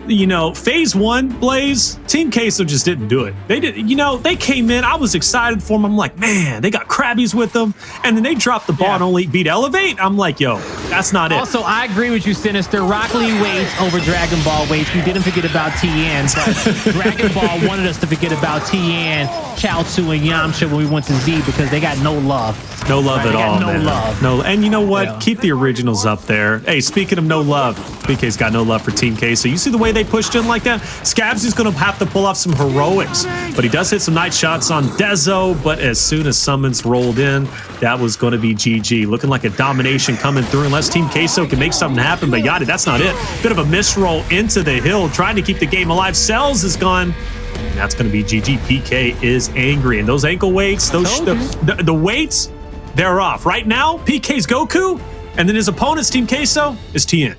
you know, phase 1, Blaze, Team Queso just didn't do it. They did, you know, they came in. I was excited for them. I'm like, man, they got Krabbies with them. And then they dropped the ball and only beat Elevate. I'm like, yo, that's not it. Also, I agree with you, Sinister. Rock Lee waits over Dragon Ball waits. We didn't forget about Tien, but Dragon Ball wanted us to forget about Tien, Chaozu, and Yamcha when we went to Z because they got no love. No love at all, man. Love. No, and you know what? Keep the originals up there. Hey, speaking of no love, BK's got no love for Team K. So you see the way they pushed in like that? Scavzy's going to have to pull off some heroics, but he does hit some nice shots on Dezo. But as soon as Sumuns rolled in, that was going to be GG. Looking like a domination coming through unless Team Queso can make something happen. But Yachty, that's not it. Bit of a misroll into the hill, trying to keep the game alive. Cellz is gone. And that's going to be GG. PK is angry. And those ankle weights, the weights, they're off. Right now, PK's Goku, and then his opponent's Team Queso is Tien.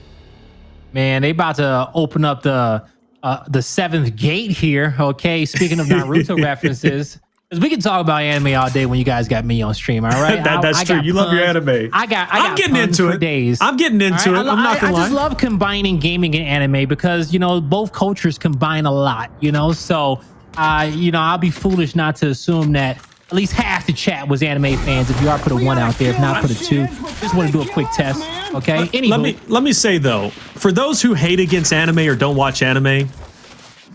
Man, they about to open up the 7th gate here. Okay, speaking of Naruto references, because we can talk about anime all day when you guys got me on stream. All right, that's true. You love your anime. I'm getting into it. Days. I'm getting into it. I'm not gonna lie. I just love combining gaming and anime because, you know, both cultures combine a lot. You know, so you know, I'll be foolish not to assume that at least half the chat was anime fans. If you are, put a 1 out there. If not, put a 2. Just want to do a quick test. Okay. Let me say though, for those who hate against anime or don't watch anime,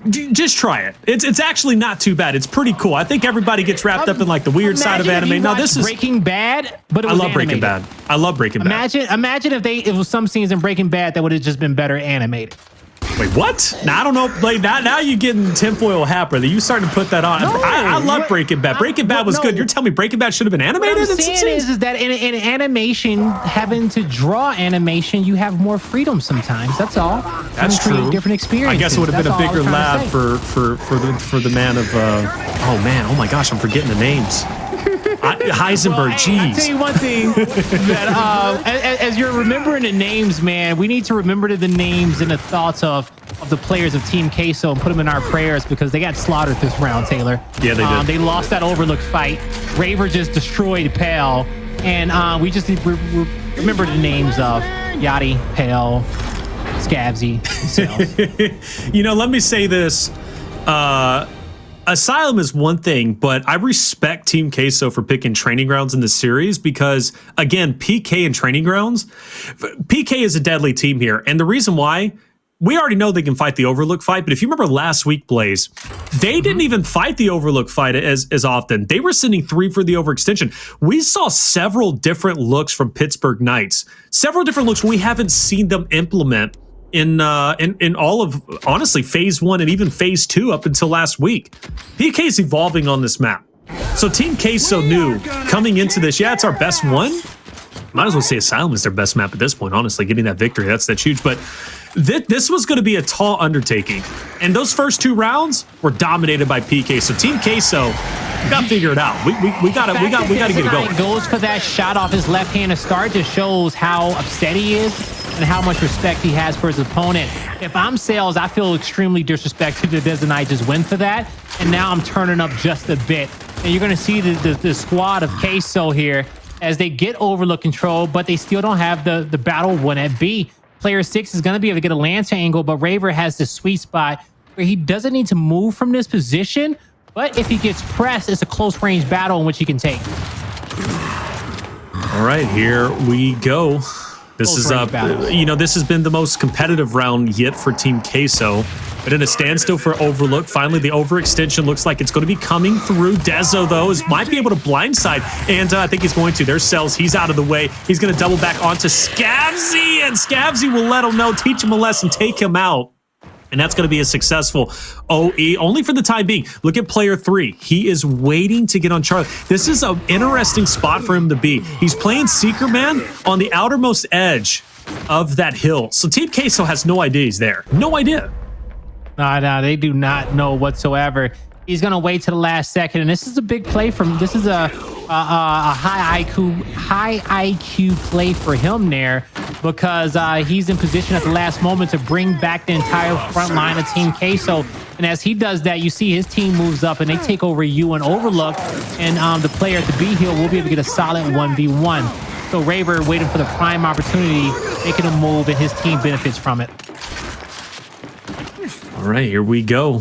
just try it. It's actually not too bad. It's pretty cool. I think everybody gets wrapped up in like the weird side of anime. Now this is Breaking Bad, but it was Breaking Bad. I love Breaking Bad. Imagine if it was some scenes in Breaking Bad that would have just been better animated. Wait, what? Now I don't know. Like now you're getting tinfoil hat, brother. You starting to put that on. No, I love Breaking Bad. Breaking Bad was good. You're telling me Breaking Bad should have been animated? What I'm saying is that in animation, having to draw animation, you have more freedom sometimes. That's all. That's true. Different experiences. I guess it would have been a bigger lab for the man of. Oh man! Oh my gosh! I'm forgetting the names. Heisenberg, jeez. I'll tell you one thing, that as you're remembering the names, man, we need to remember the names and the thoughts of the players of Team Queso and put them in our prayers because they got slaughtered this round, Taylor. Yeah, they did. They lost that Overlook fight. Raver just destroyed Pale, and we just need to remember the names of Yachty, Pale, Scavzy, Cellz. You know, let me say this. Asylum is one thing, but I respect Team Queso for picking Training Grounds in the series because, again, PK and Training Grounds, PK is a deadly team here. And the reason why, we already know they can fight the Overlook fight, but if you remember last week, Blaze, they didn't even fight the Overlook fight as often. They were sending 3 for the overextension. We saw several different looks from Pittsburgh Knights, several different looks we haven't seen them implement in all of, honestly, phase 1 and even phase 2 up until last week. PK's evolving on this map. So Team Queso knew coming into this, yeah, it's our best one. Might as well say Asylum is their best map at this point, honestly, getting that victory. That's huge. But this was going to be a tall undertaking. And those first 2 rounds were dominated by PK. So Team Queso got to figure it out. We got to get it going. Goes for that shot off his left hand to start just shows how upset he is and how much respect he has for his opponent. if I'm Cellz, I feel extremely disrespected that Dezonide just went for that. And now I'm turning up just a bit. And you're going to see the squad of Queso here as they get overlook control, but they still don't have the battle one at B. Player 6 is going to be able to get a lantern angle, but Raver has this sweet spot where he doesn't need to move from this position. But if he gets pressed, it's a close range battle in which he can take. All right, here we go. This is this has been the most competitive round yet for Team Queso. But in a standstill for Overlook. Finally, the overextension looks like it's going to be coming through. Dezo, though, might be able to blindside. And I think he's going to. There's Cellz. He's out of the way. He's going to double back onto Scavzy. And Scavzy will let him know, teach him a lesson, take him out. And that's going to be a successful OE, only for the time being. Look at player 3. He is waiting to get on Charlie. This is an interesting spot for him to be. He's playing Seeker Man on the outermost edge of that hill. So Team Queso has no idea he's there. No idea. No, they do not know whatsoever. He's going to wait to the last second. And this is a big play from, this is a high IQ play for him there, because he's in position at the last moment to bring back the entire front line of Team Queso. And as he does that, you see his team moves up and they take over you and Overlook. And the player at the B hill will be able to get a solid 1v1. So Raver waiting for the prime opportunity, making a move, and his team benefits from it. All right, here we go.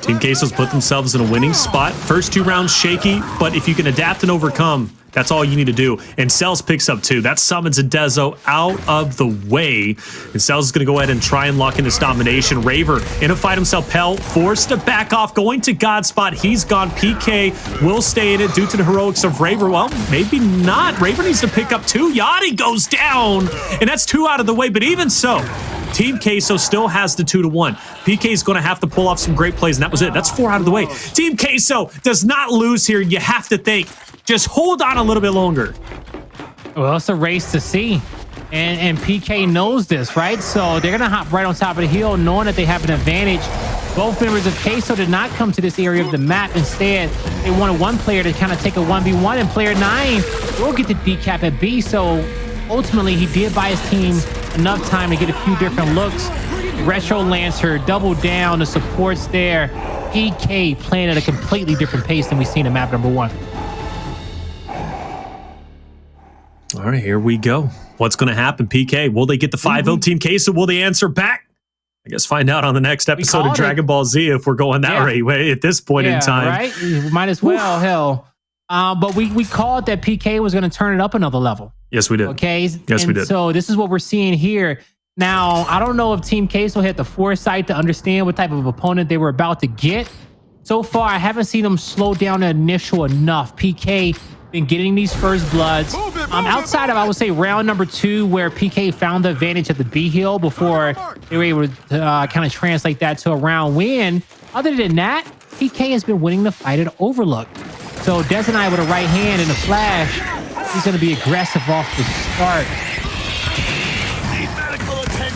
Team Queso's put themselves in a winning spot. First 2 rounds shaky, but if you can adapt and overcome, that's all you need to do. And Cellz picks up 2. That summons a Dezo out of the way. And Cellz is going to go ahead and try and lock in this domination. Raver in a fight himself. Pell forced to back off, going to God spot. He's gone. PK will stay in it due to the heroics of Raver. Well, maybe not. Raver needs to pick up 2. Yachty goes down, and that's 2 out of the way. But even so, Team Queso still has the 2-1. PK is going to have to pull off some great plays, and that was it. That's 4 out of the way. Team Queso does not lose here. You have to think. Just hold on a little bit longer. Well, it's a race to see. And PK knows this, right? So they're going to hop right on top of the hill, knowing that they have an advantage. Both members of Queso did not come to this area of the map. Instead, they wanted one player to kind of take a 1v1, and player 9 will get the decap at B. So ultimately, he did buy his team enough time to get a few different looks. Retro Lancer, double down, the supports there. PK playing at a completely different pace than we've seen in map number 1. All right, here we go. What's going to happen, PK? Will they get the 5-0 Team Queso? Will they answer back? I guess find out on the next episode of Dragon Ball Z if we're going that way at this point in time. Right? Might as well, hell. But we called that PK was going to turn it up another level. Yes, we did. Okay. Yes, we did. So this is what we're seeing here. Now, I don't know if Team Queso had the foresight to understand what type of opponent they were about to get. So far, I haven't seen them slow down the initial enough. PK been getting these first bloods. Outside of, I would say, round number 2, where PK found the advantage at the B hill before they were able to kind of translate that to a round win. Other than that, PK has been winning the fight at Overlook. So Dezonide with a right hand and a flash, he's going to be aggressive off the start.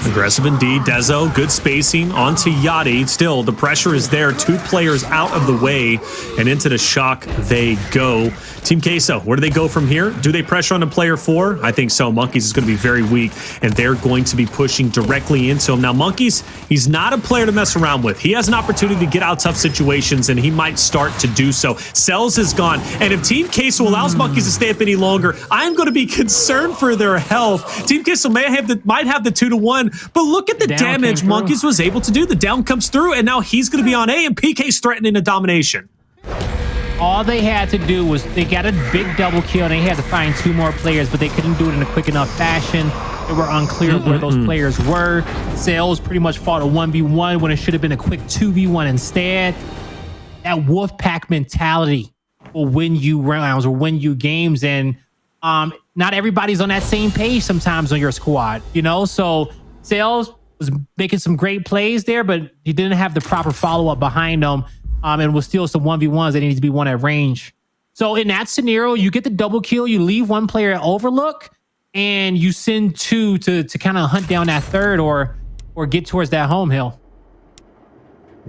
Aggressive indeed. Dezo, good spacing onto Yachty. Still, the pressure is there. 2 players out of the way, and into the shock they go. Team Queso, where do they go from here? Do they pressure on to player 4? I think so. Monkyz is going to be very weak, and they're going to be pushing directly into him. Now, Monkyz, he's not a player to mess around with. He has an opportunity to get out tough situations, and he might start to do so. Cellz is gone, and if Team Queso allows Monkyz to stay up any longer, I'm going to be concerned for their health. Team Queso might have the 2-1, but look at the damage Monkyz was able to do. The down comes through, and now he's going to be on A, and PK's threatening a domination. All they had to do was they got a big double kill, and they had to find 2 more players, but they couldn't do it in a quick enough fashion. They were unclear where those players were. Cellz pretty much fought a 1v1 when it should have been a quick 2v1 instead. That wolf pack mentality will win you rounds or win you games, and not everybody's on that same page sometimes on your squad, you know? So Cellz was making some great plays there, but he didn't have the proper follow-up behind him. And was still some 1v1s that needs to be won at range. So in that scenario, you get the double kill, you leave 1 player at Overlook, and you send 2 to kind of hunt down that 3rd or get towards that home hill.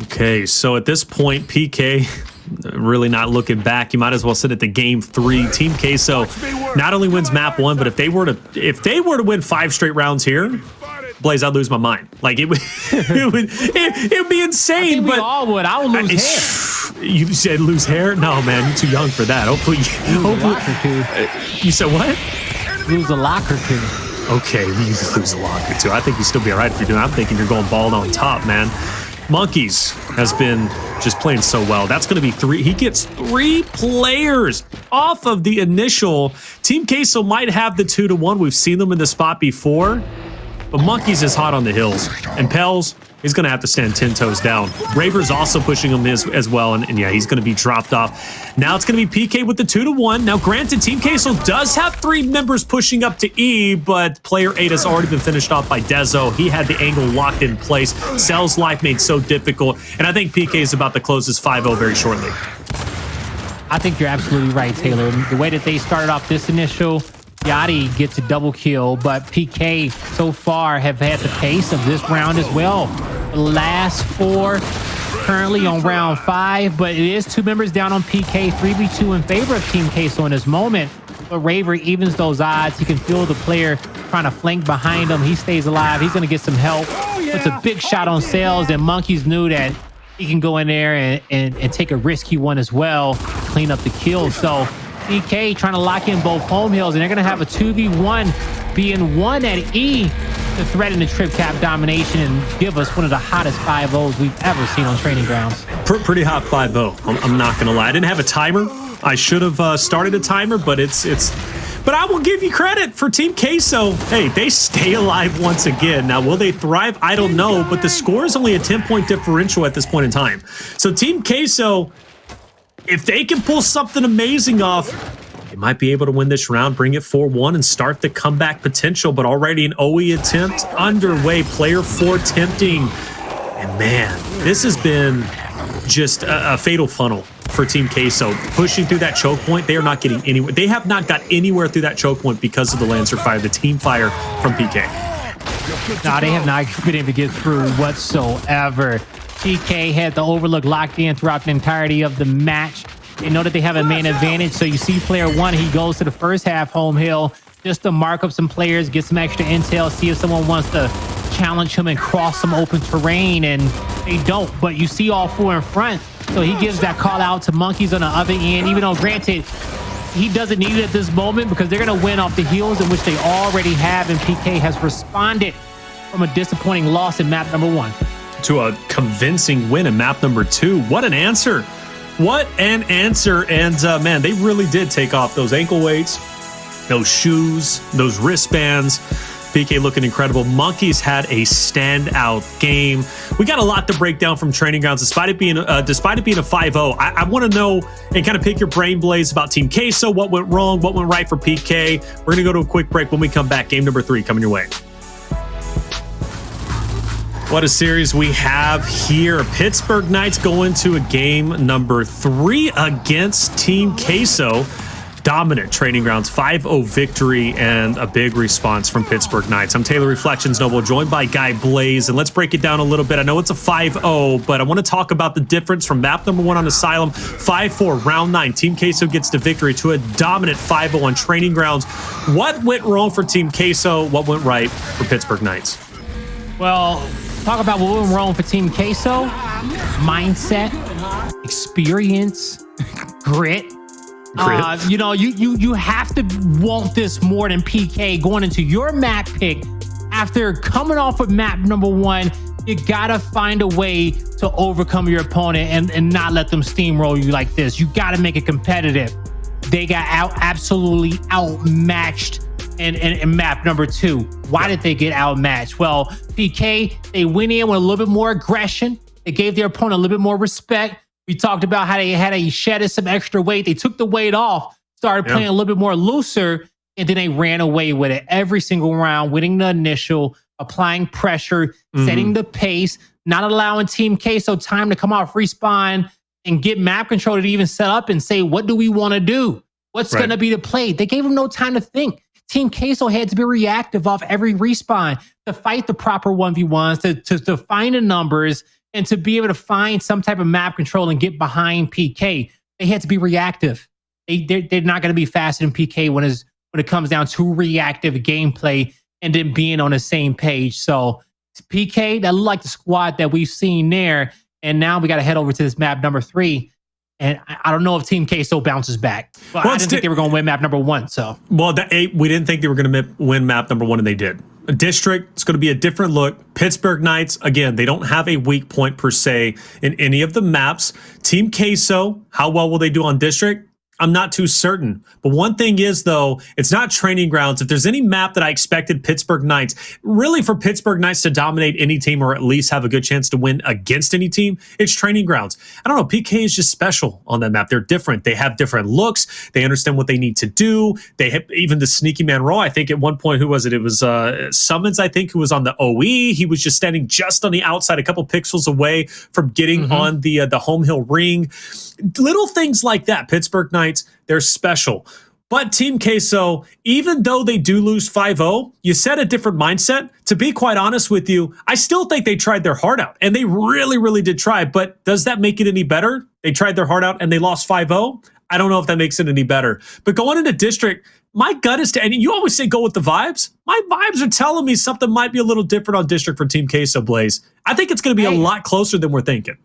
Okay, so at this point, PK really not looking back. You might as well sit at the game 3. Team Queso not only wins map 1, but if they were to win 5 straight rounds here, Blaze, I'd lose my mind. Like, it would, it would be insane. We all would. I would lose hair. You said lose hair? No, man, you're too young for that. Hopefully, you said what? Lose a locker too. Okay, you lose a locker too. I think you'd still be all right if you're doing. I'm thinking you're going bald on top, man. Monkyz has been just playing so well. That's going to be 3. He gets 3 players off of the initial. Team Queso might have the 2-1. We've seen them in the spot before, but Monkyz is hot on the hills. And Cellz, he's going to have to stand 10 toes down. Raver's also pushing him as well, and yeah, he's going to be dropped off. Now it's going to be PK with the 2-1. Now, granted, Team Queso does have 3 members pushing up to E, but player 8 has already been finished off by Dezo. He had the angle locked in place. Cell's life made so difficult, and I think PK is about to close this 5-0 very shortly. I think you're absolutely right, Taylor. The way that they started off this initial, Yachty gets a double kill, but PK so far have had the pace of this round as well. The last 4 currently on round 5, but it is 2 members down on PK, 3v2 in favor of Team Queso in this moment. But Raver evens those odds. He can feel the player trying to flank behind him. He stays alive. He's going to get some help. It's a big shot on Cellz, and Monkyz knew that he can go in there and take a risky one as well, clean up the kill. So PK trying to lock in both home hills, and they're going to have a 2v1 being 1 at E to threaten the trip cap domination and give us one of the hottest 5-0s we've ever seen on training grounds. Pretty hot 5-0. I'm not going to lie. I didn't have a timer. I should have started a timer, but but I will give you credit for Team Queso. Hey, they stay alive once again. Now, will they thrive? I don't know, but the score is only a 10-point differential at this point in time. So Team Queso, if they can pull something amazing off, they might be able to win this round, bring it 4-1, and start the comeback potential. But already an OE attempt underway. Player 4 tempting. And man, this has been just a fatal funnel for Team Queso. Pushing through that choke point, they are not getting anywhere. They have not got anywhere through that choke point because of the Lancer fire, the team fire from PK. No, they have not been able to get through whatsoever. PK had the overlook locked in throughout the entirety of the match. They know that they have a main advantage, so you see player 1, he goes to the first half home hill just to mark up some players, get some extra intel, see if someone wants to challenge him and cross some open terrain, and they don't. But you see all 4 in front, so he gives that call out to Monkyz on the other end, even though granted he doesn't need it at this moment because they're going to win off the heels in which they already have, and PK has responded from a disappointing loss in map number 1 to a convincing win in map number 2. What an answer. What an answer. And man, they really did take off those ankle weights, those shoes, those wristbands. PK looking incredible. Monkyz had a standout game. We got a lot to break down from training grounds, despite it being a 5-0. I want to know and kind of pick your brain, Blaze, about Team Queso. What went wrong? What went right for PK? We're going to go to a quick break. When we come back, game number 3 coming your way. What a series we have here. Pittsburgh Knights going to a game number 3 against Team Queso. Dominant training grounds, 5-0 victory, and a big response from Pittsburgh Knights. I'm Taylor Reflections Noble, joined by Guy Blaze, and let's break it down a little bit. I know it's a 5-0, but I want to talk about the difference from map number 1 on Asylum, 5-4, round 9. Team Queso gets the victory to a dominant 5-0 on training grounds. What went wrong for Team Queso? What went right for Pittsburgh Knights? Well, talk about what went wrong for Team Queso. Mindset, experience, grit. You know, you have to want this more than PK going into your map pick. After coming off of map number 1, you gotta find a way to overcome your opponent and not let them steamroll you like this. You gotta make it competitive. They got absolutely outmatched in map number 2. Why did they get outmatched? Well, PK, they went in with a little bit more aggression. They gave their opponent a little bit more respect. We talked about how they had shedded some extra weight. They took the weight off, started playing a little bit more looser, and then they ran away with it every single round, winning the initial, applying pressure, setting the pace, not allowing Team Queso time to come off respawn and get map control to even set up and say, what do we want to do? What's going to be the play? They gave them no time to think. Team Queso had to be reactive off every respawn to fight the proper 1v1s, to find the numbers, and to be able to find some type of map control and get behind PK. They had to be reactive. They're not going to be faster than PK when it comes down to reactive gameplay. and then being on the same page. So PK, that looked like the squad that we've seen there. And now we got to head over to this map number 3. And I don't know if Team Queso bounces back. But I didn't think they were going to win map number 1. So, well, we didn't think they were going to win map number 1, and they did. A district, it's going to be a different look. Pittsburgh Knights, again, they don't have a weak point per se in any of the maps. Team Queso, how well will they do on district? I'm not too certain. But one thing is, though, it's not training grounds. If there's any map that I expected Pittsburgh Knights, really for Pittsburgh Knights to dominate any team or at least have a good chance to win against any team, it's training grounds. I don't know. PK is just special on that map. They're different. They have different looks. They understand what they need to do. They have even the sneaky man role. I think at one point, who was it? It was Sumuns, I think, who was on the OE. He was just standing just on the outside, a couple pixels away from getting on the home hill ring. Little things like that. Pittsburgh Knights, they're special. But Team Queso, even though they do lose 5-0, you set a different mindset. To be quite honest with you, I still think they tried their heart out. And they really, really did try. But does that make it any better? They tried their heart out and they lost 5-0? I don't know if that makes it any better. But going into district, my gut is to, and you always say go with the vibes. My vibes are telling me something might be a little different on district for Team Queso, Blaze. I think it's going to be a lot closer than we're thinking.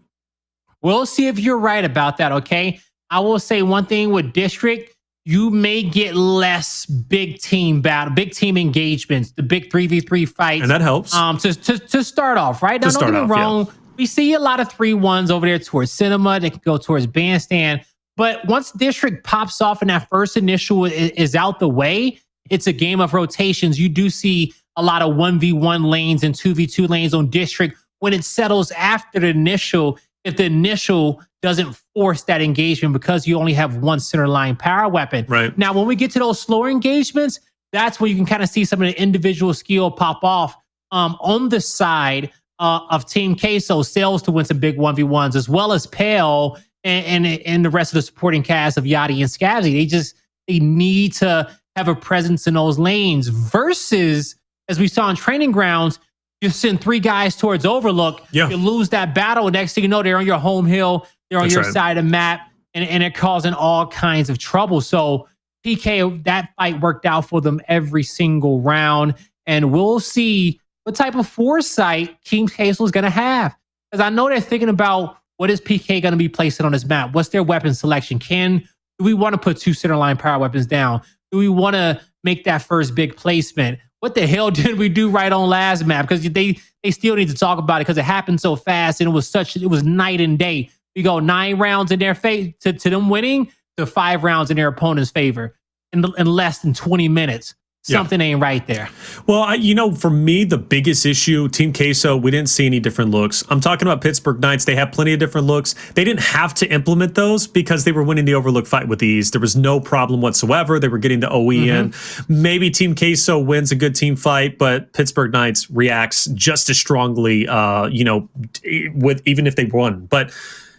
We'll see if you're right about that, okay? I will say one thing with district, you may get less big team engagements, the big 3v3 fights. And that helps. To start off, right? Now, don't get me wrong. Yeah. We see a lot of 3-1s over there towards Cinema. They can go towards Bandstand. But once district pops off and that first initial is out the way, it's a game of rotations. You do see a lot of 1v1 lanes and 2v2 lanes on district when it settles after the initial. If the initial doesn't force that engagement because you only have one center line power weapon. Right. Now, when we get to those slower engagements, that's where you can kind of see some of the individual skill pop off on the side of Team Queso. Cellz to win some big 1v1s, as well as Pale and the rest of the supporting cast of Yachty and Scavzy. They need to have a presence in those lanes versus, as we saw in training grounds, you send 3 guys towards Overlook, you lose that battle. Next thing you know, they're on your home hill, they're on your side of the map, and they're causing all kinds of trouble. So PK, that fight worked out for them every single round. And we'll see what type of foresight Team Queso is going to have. Because I know they're thinking about what is PK going to be placing on this map? What's their weapon selection? Do we want to put 2 center line power weapons down? Do we want to make that first big placement? What the hell did we do right on last map? Because they still need to talk about it because it happened so fast and it was night and day. We go 9 rounds in their favor to them winning to 5 rounds in their opponent's favor in less than 20 minutes. Something ain't right there. Well, for me, the biggest issue, Team Queso, we didn't see any different looks. I'm talking about Pittsburgh Knights. They have plenty of different looks. They didn't have to implement those because they were winning the Overlook fight with ease. There was no problem whatsoever. They were getting the OE in. Maybe Team Queso wins a good team fight, but Pittsburgh Knights reacts just as strongly, with even if they won. But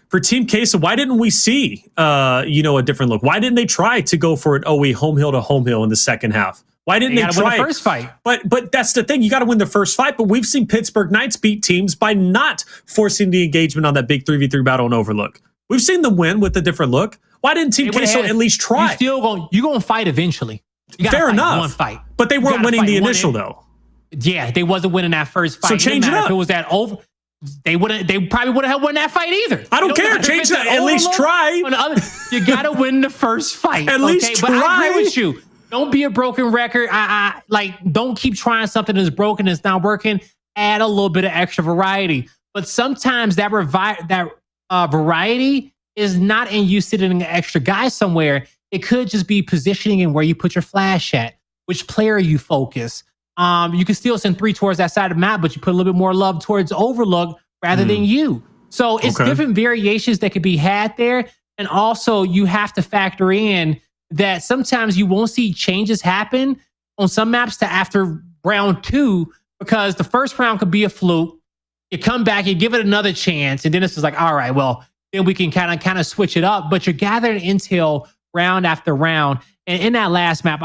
for Team Queso, why didn't we see, a different look? Why didn't they try to go for an OE home hill to home hill in the second half? Why didn't they try win the first fight? But that's the thing. You got to win the first fight. But we've seen Pittsburgh Knights beat teams by not forcing the engagement on that big 3v3 battle on Overlook. We've seen them win with a different look. Why didn't Team Queso at least try? You're going to fight eventually. Fair enough. One fight. But they weren't winning the initial, though. Yeah, they wasn't winning that first fight. So change it up. If it was that over, they probably wouldn't have won that fight either. I don't care. Change it. At least try. You got to win the first fight. At least try. But I agree with you. Don't be a broken record. Don't keep trying something that's broken, that's not working. Add a little bit of extra variety. But sometimes that variety is not in you sitting an extra guy somewhere. It could just be positioning and where you put your flash at, which player you focus. You can still send 3 towards that side of the map, but you put a little bit more love towards Overlook rather than you. So it's different variations that could be had there. And also you have to factor in that sometimes you won't see changes happen on some maps to after round 2, because the first round could be a fluke. You come back, you give it another chance, and then it's just like, all right, well, then we can kind of switch it up. But you're gathering intel round after round. And in that last map,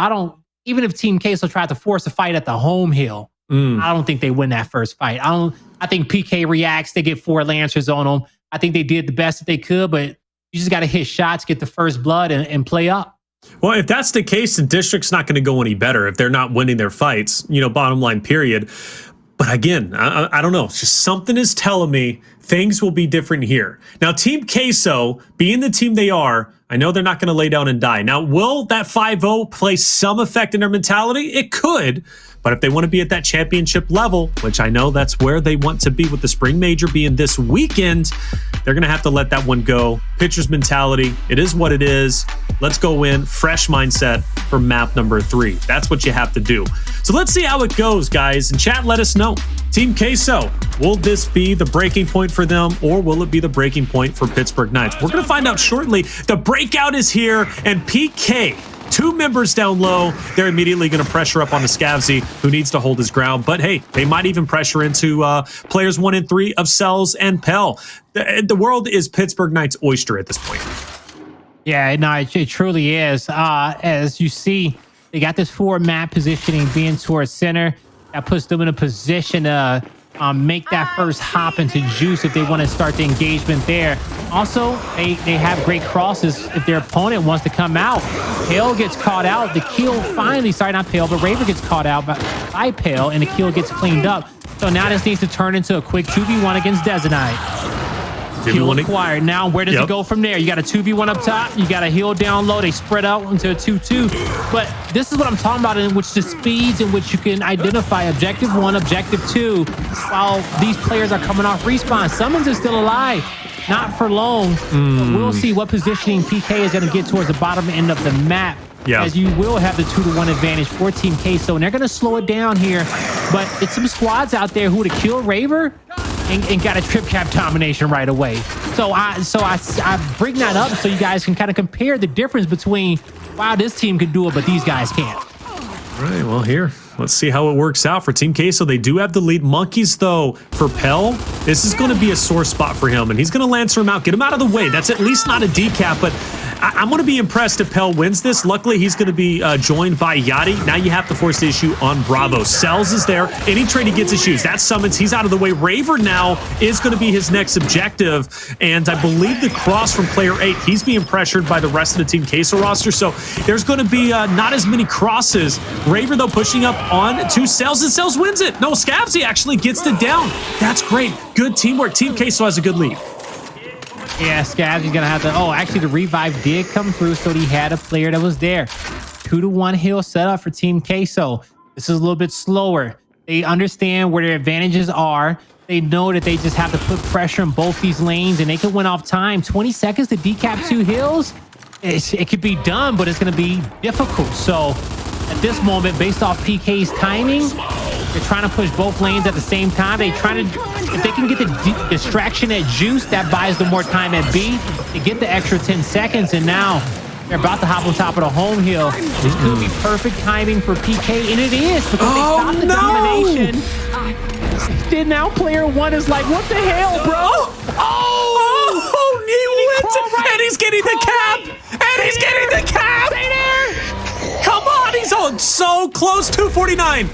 even if Team Queso tried to force a fight at the home hill, I don't think they win that first fight. I think PK reacts, they get 4 Lancers on them. I think they did the best that they could, but you just got to hit shots, get the first blood, and play up. Well, if that's the case, the district's not going to go any better if they're not winning their fights, bottom line, period. But again, I don't know. It's just something is telling me things will be different here. Now, Team Queso, being the team they are, I know they're not going to lay down and die. Now, will that 5-0 play some effect in their mentality? It could. But if they want to be at that championship level, which I know that's where they want to be with the spring major being this weekend, they're going to have to let that one go. Pitcher's mentality, it is what it is. Let's go in, fresh mindset for map number 3. That's what you have to do. So let's see how it goes, guys. In chat, let us know. Team Queso, will this be the breaking point for them, or will it be the breaking point for Pittsburgh Knights? We're going to find out shortly. The breakout is here, and PK, 2 members down low, they're immediately going to pressure up on the Scavzy, who needs to hold his ground. But hey, they might even pressure into players 1 and 3 of Cellz and Pell. The world is Pittsburgh Knights' oyster at this point. Yeah, no, it truly is. As you see, they got this forward map positioning being towards center. That puts them in a position to make that first hop into juice if they want to start the engagement there. Also, they have great crosses if their opponent wants to come out. Pale gets caught out. The kill finally, sorry, not Pale, but Raver gets caught out by Pale, and the kill gets cleaned up. So now this needs to turn into a quick 2v1 against Dezonide. Kill acquired. Now, where does it go from there? You got a 2v1 up top. You got a heal down low. They spread out into a 2-2. But this is what I'm talking about, in which the speeds in which you can identify objective 1, objective 2, while these players are coming off respawn. Sumuns is still alive. Not for long. But we'll see what positioning PK is going to get towards the bottom end of the map. Yeah. As you will have the 2-1 advantage for Team Queso, and they're going to slow it down here. But it's some squads out there who would have killed Raver and got a trip cap domination right away. So I bring that up so you guys can kind of compare the difference between, wow, this team could do it, but these guys can't. All right, well, here, let's see how it works out for Team Queso. They do have the lead. Monkyz, though, for Pell, this is going to be a sore spot for him, and he's going to Lancer him out, get him out of the way. That's at least not a decap, but I'm going to be impressed if Pell wins this. Luckily, he's going to be joined by Yachty. Now you have to force the issue on Bravo. Cellz is there. Any trade he gets issues. That Sumuns. He's out of the way. Raver now is going to be his next objective. And I believe the cross from player 8, he's being pressured by the rest of the Team Queso roster. So there's going to be not as many crosses. Raver, though, pushing up on to Cellz, and Cellz wins it. No, Scavzy actually gets the down. That's great. Good teamwork. Team Queso has a good lead. Yeah, Scavzy's gonna have to. Oh, actually, the revive did come through, so he had a player that was there. 2-1 heal set up for Team Queso. This is a little bit slower. They understand where their advantages are. They know that they just have to put pressure in both these lanes, and they can win off time. 20 seconds to decap 2 hills. It could be done, but it's gonna be difficult. So at this moment, based off PK's timing, they're trying to push both lanes at the same time. They trying to, if they can get the distraction at Juice, that buys them more time at B. They get the extra 10 seconds, and now they're about to hop on top of the home hill. This could be perfect timing for PK, and it is, because they stopped the domination. Then now player 1 is like, what the hell, bro? He wins it, and he's getting the cap, and he's getting the cap. Stay there. Come on, he's on so close. 249. Now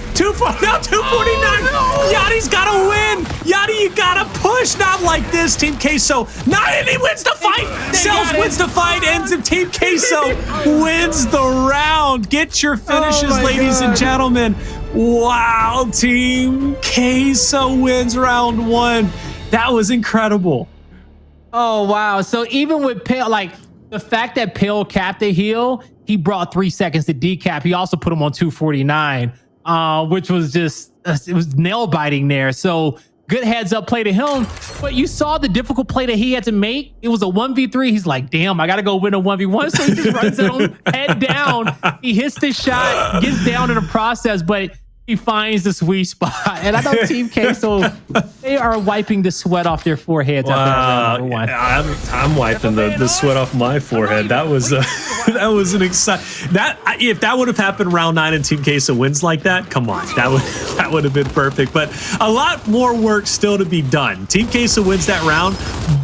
249. Oh, no. Yachty's got to win. Yachty, you got to push. Not like this, Team Queso. And he wins the fight. Cellz wins the fight, and Team Queso wins the round. Get your finishes, ladies and gentlemen. Wow, Team Queso wins round 1. That was incredible. Oh, wow. So even with Pale, like the fact that Pale capped the heal, he brought 3 seconds to decap. He also put him on 249, which was just, it was nail biting there. So good heads up play to him. But you saw the difficult play that he had to make. It was a 1v3. He's like, damn, I got to go win a 1v1. So he just runs it on head down. He hits the shot, gets down in the process, but he finds the sweet spot. And I know Team Queso, they are wiping the sweat off their foreheads. After number 1. I'm wiping the sweat off my forehead. That was that was an exciting. If that would have happened round 9 and Team Queso wins like that, come on, that would have been perfect. But a lot more work still to be done. Team Queso wins that round,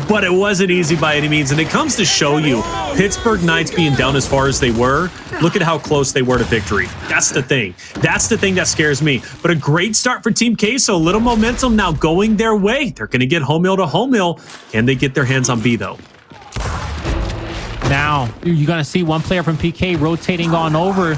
but it wasn't easy by any means. And it comes to show you, Pittsburgh Knights being down as far as they were, look at how close they were to victory. That's the thing. That's the thing that scares me. But a great start for Team Queso. A little momentum now going their way. They're going to get home hill to home hill. Can they get their hands on B, though? Now you're going to see one player from PK rotating on over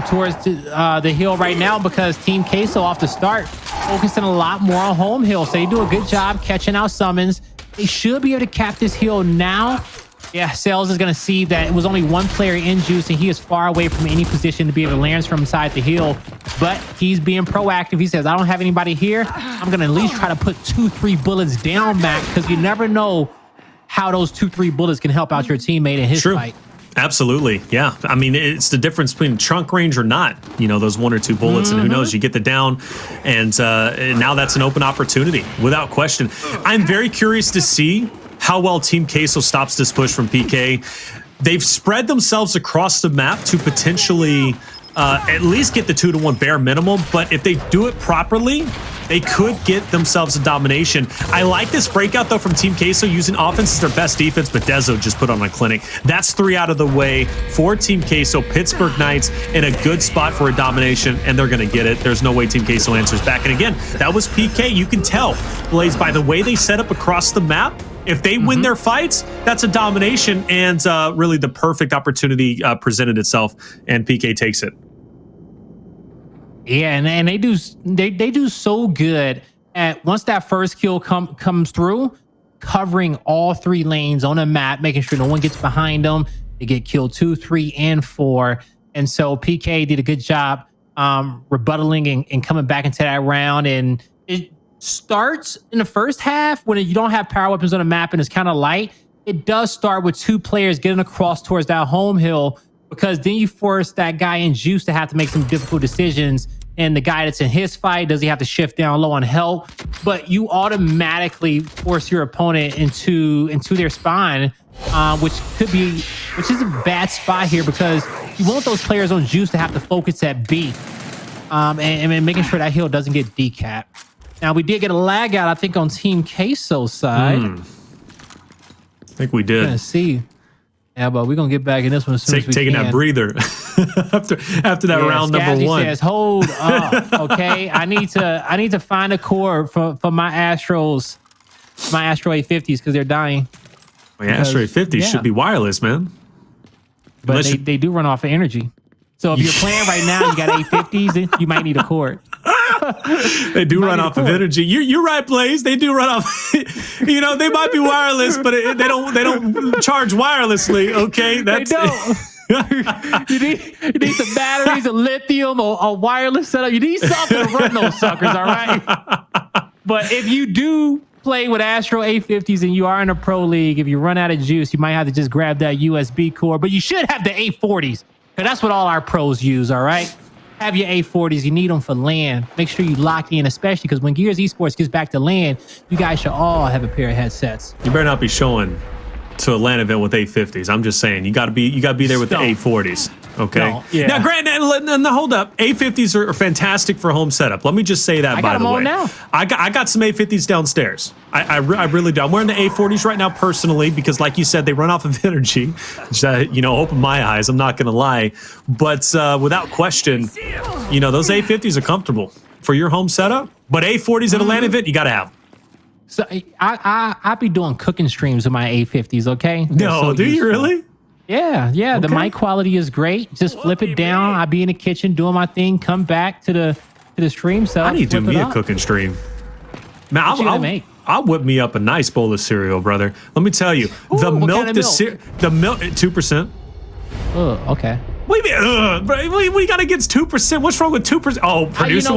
towards the hill right now, because Team Queso off the start focusing a lot more on home hill. So they do a good job catching out Sumuns. They should be able to cap this hill now. Yeah, Cellz is going to see that it was only one player in juice, and he is far away from any position to be able to land from inside the hill. But he's being proactive. He says, I don't have anybody here. I'm going to at least try to put 2-3 bullets down, Mac, because you never know how those 2-3 bullets can help out your teammate in his fight. Absolutely. Yeah. I mean, it's the difference between trunk range or not, you know, those 1 or 2 bullets, and who knows, you get the down, and now that's an open opportunity without question. I'm very curious to see how well Team Queso stops this push from PK. They've spread themselves across the map to potentially at least get the 2-to-1 bare minimum, but if they do it properly, they could get themselves a domination. I like this breakout, though, from Team Queso, using offense as their best defense, but Dezo just put on a clinic. That's 3 out of the way for Team Queso. Pittsburgh Knights in a good spot for a domination, and they're going to get it. There's no way Team Queso answers back. And again, that was PK. You can tell, Blaze, by the way they set up across the map, if they win their fights, that's a domination, and really the perfect opportunity presented itself, and PK takes it. Yeah, and they do so good at, once that first kill comes through, covering all 3 lanes on a map, making sure no one gets behind them. They get killed 2, 3, and 4, and so PK did a good job rebuttaling and coming back into that round. And it starts in the first half when you don't have power weapons on the map and it's kind of light. It does start with 2 players getting across towards that home hill, because then you force that guy in juice to have to make some difficult decisions. And the guy that's in his fight, does he have to shift down low on health? But you automatically force your opponent into their spine, which is a bad spot here, because you want those players on juice to have to focus at B, and making sure that hill doesn't get decapped. Now, we did get a lag out, I think, on Team Queso's side. I think we did. Let's see. Yeah, but we're going to get back in this one as soon as we taking can. that breather after that round Scavzy number 1. Says, hold up, okay? I need to find a core for my Astros, my Astro 850s, because they're dying. My Astro 850s should be wireless, man. But they do run off of energy. So if you're playing right now, you got 850s, then you might need a cord. They do run off of energy. You're right, Blaze. They do run off. You know, they might be wireless, but they don't charge wirelessly. Okay, they don't. you need some batteries, a lithium, or a wireless setup. You need something to run those suckers. All right. But if you do play with Astro 850s and you are in a pro league, if you run out of juice, you might have to just grab that USB cord. But you should have the 840s, because that's what all our pros use. All right. Have your 840s. You need them for LAN. Make sure you lock in, especially because when Gears Esports gets back to LAN, you guys should all have a pair of headsets. You better not be showing to a LAN event with 850s. I'm just saying, you got to be there with the 840s. Okay. No, yeah. Now, granted, hold up. 850s are fantastic for home setup. Let me just say that. By the way, now. I got some 850s downstairs. I really do. I'm wearing the 840s right now personally because, like you said, they run off of energy. Which, opened my eyes. I'm not gonna lie, but without question, those 850s are comfortable for your home setup. But 840s at a LAN event, you got to have. So I be doing cooking streams with my 850s. Okay. No, do you really? Yeah. Okay. The mic quality is great. Just flip it down. I be in the kitchen doing my thing. Come back to the stream. So I need to do me a cooking stream. Man, I'll whip me up a nice bowl of cereal, brother. Let me tell you, the milk 2%. Oh, okay. What do you mean? What do you got against 2%? What's wrong with 2%? Oh, producer,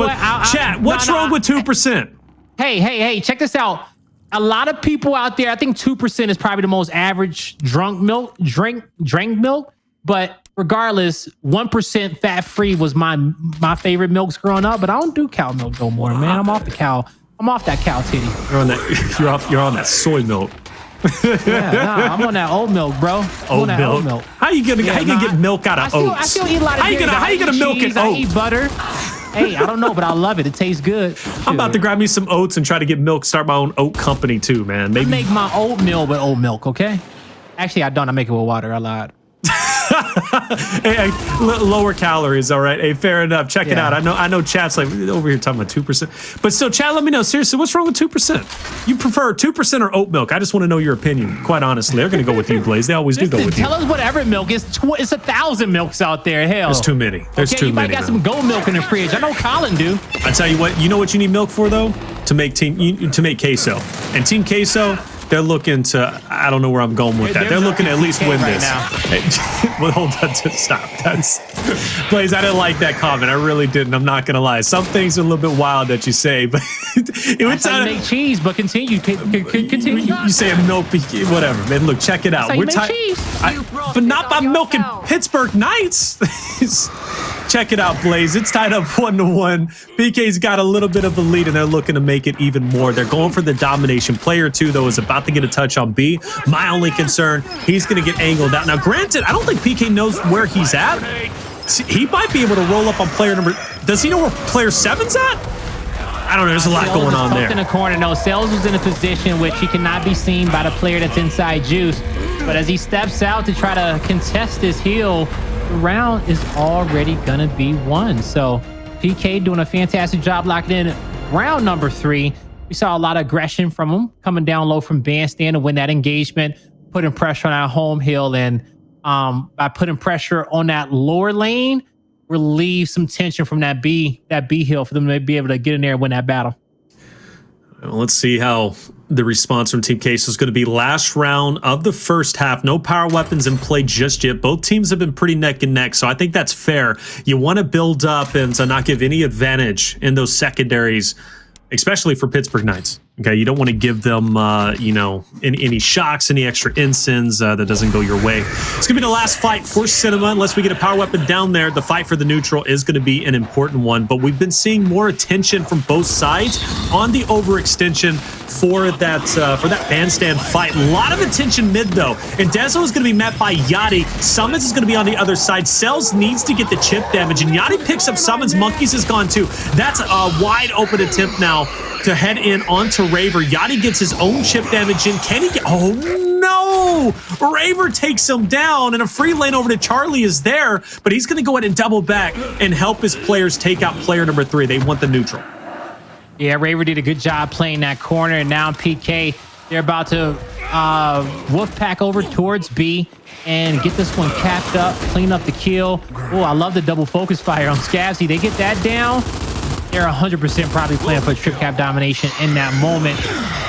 chat. What's wrong with 2%? Hey! Check this out. A lot of people out there, I think 2% is probably the most average drink milk. But regardless, 1% fat free was my favorite milks growing up. But I don't do cow milk no more, man. I'm off the cow. I'm off that cow titty. You're on that. You're on that soy milk. I'm on that oat milk, bro. Oat milk. How you gonna get milk out of oats? I still eat a lot of dairy. How you gonna milk an oat? I eat butter. Hey, I don't know, but I love it. It tastes good. I'm about to grab me some oats and try to get milk. Start my own oat company too, man. Maybe I make my oatmeal with oat milk. Okay. Actually, I don't. I make it with water. I lied. Hey, lower calories, all right. Hey, fair enough. Check it out. I know chat's like over here talking about 2%. But still, chat, let me know. Seriously, what's wrong with 2%? You prefer 2% or oat milk? I just want to know your opinion. Quite honestly, they're going to go with you, Blaze. They always do go with you. Tell us whatever milk. It's 1,000 milks out there. Hell. There's too many. There's too many. You might got some gold milk in the fridge. I know Colin do. I tell you what, you know what you need milk for, though? To make queso. And Team Queso, they're looking to, I don't know where I'm going with that. They're looking to at least win this. Well, hold on, stop. That's Blaze, I didn't like that comment. I really didn't. I'm not going to lie. Some things are a little bit wild that you say, but it would sound make cheese, but continue. Continue. You say a milk, whatever. Man, look, check it out. We're cheese. But not by milking Pittsburgh Knights. Check it out, Blaze. It's tied up 1-1. PK's got a little bit of a lead, and they're looking to make it even more. They're going for the domination. Player 2, though, is about to get a touch on B. My only concern, he's going to get angled out. Now, granted, I don't think PK knows where he's at. He might be able to roll up on player number... Does he know where player 7's at? I don't know. There's a lot going on there. In the corner. No, Cellz was in a position which he cannot be seen by the player that's inside Juice. But as he steps out to try to contest this heal, the round is already going to be won. So PK doing a fantastic job locking in round number 3. We saw a lot of aggression from him coming down low from bandstand to win that engagement, putting pressure on our home hill. And by putting pressure on that lower lane, relieve some tension from that B hill for them to be able to get in there and win that battle. Well, let's see how the response from Team Queso is going to be. Last round of the first half. No power weapons in play just yet. Both teams have been pretty neck and neck, so I think that's fair. You want to build up and to not give any advantage in those secondaries, especially for Pittsburgh Knights. Okay, you don't want to give them, any shocks, any extra ensigns that doesn't go your way. It's going to be the last fight for Cinema. Unless we get a power weapon down there, the fight for the neutral is going to be an important one. But we've been seeing more attention from both sides on the overextension for that bandstand fight. A lot of attention mid, though. And Dezo is going to be met by Yachty. Sumuns is going to be on the other side. Cellz needs to get the chip damage, and Yachty picks up Sumuns. Monkyz is gone, too. That's a wide open attempt now to head in onto Raver. Yachty gets his own chip damage in. Can he get... Oh, no! Raver takes him down, and a free lane over to Charlie is there, but he's going to go ahead and double back and help his players take out player number 3. They want the neutral. Yeah, Raver did a good job playing that corner, and now PK, they're about to wolf pack over towards B and get this one capped up, clean up the kill. Oh, I love the double focus fire on Scavzy. They get that down. They're 100% probably playing for trip cap domination in that moment,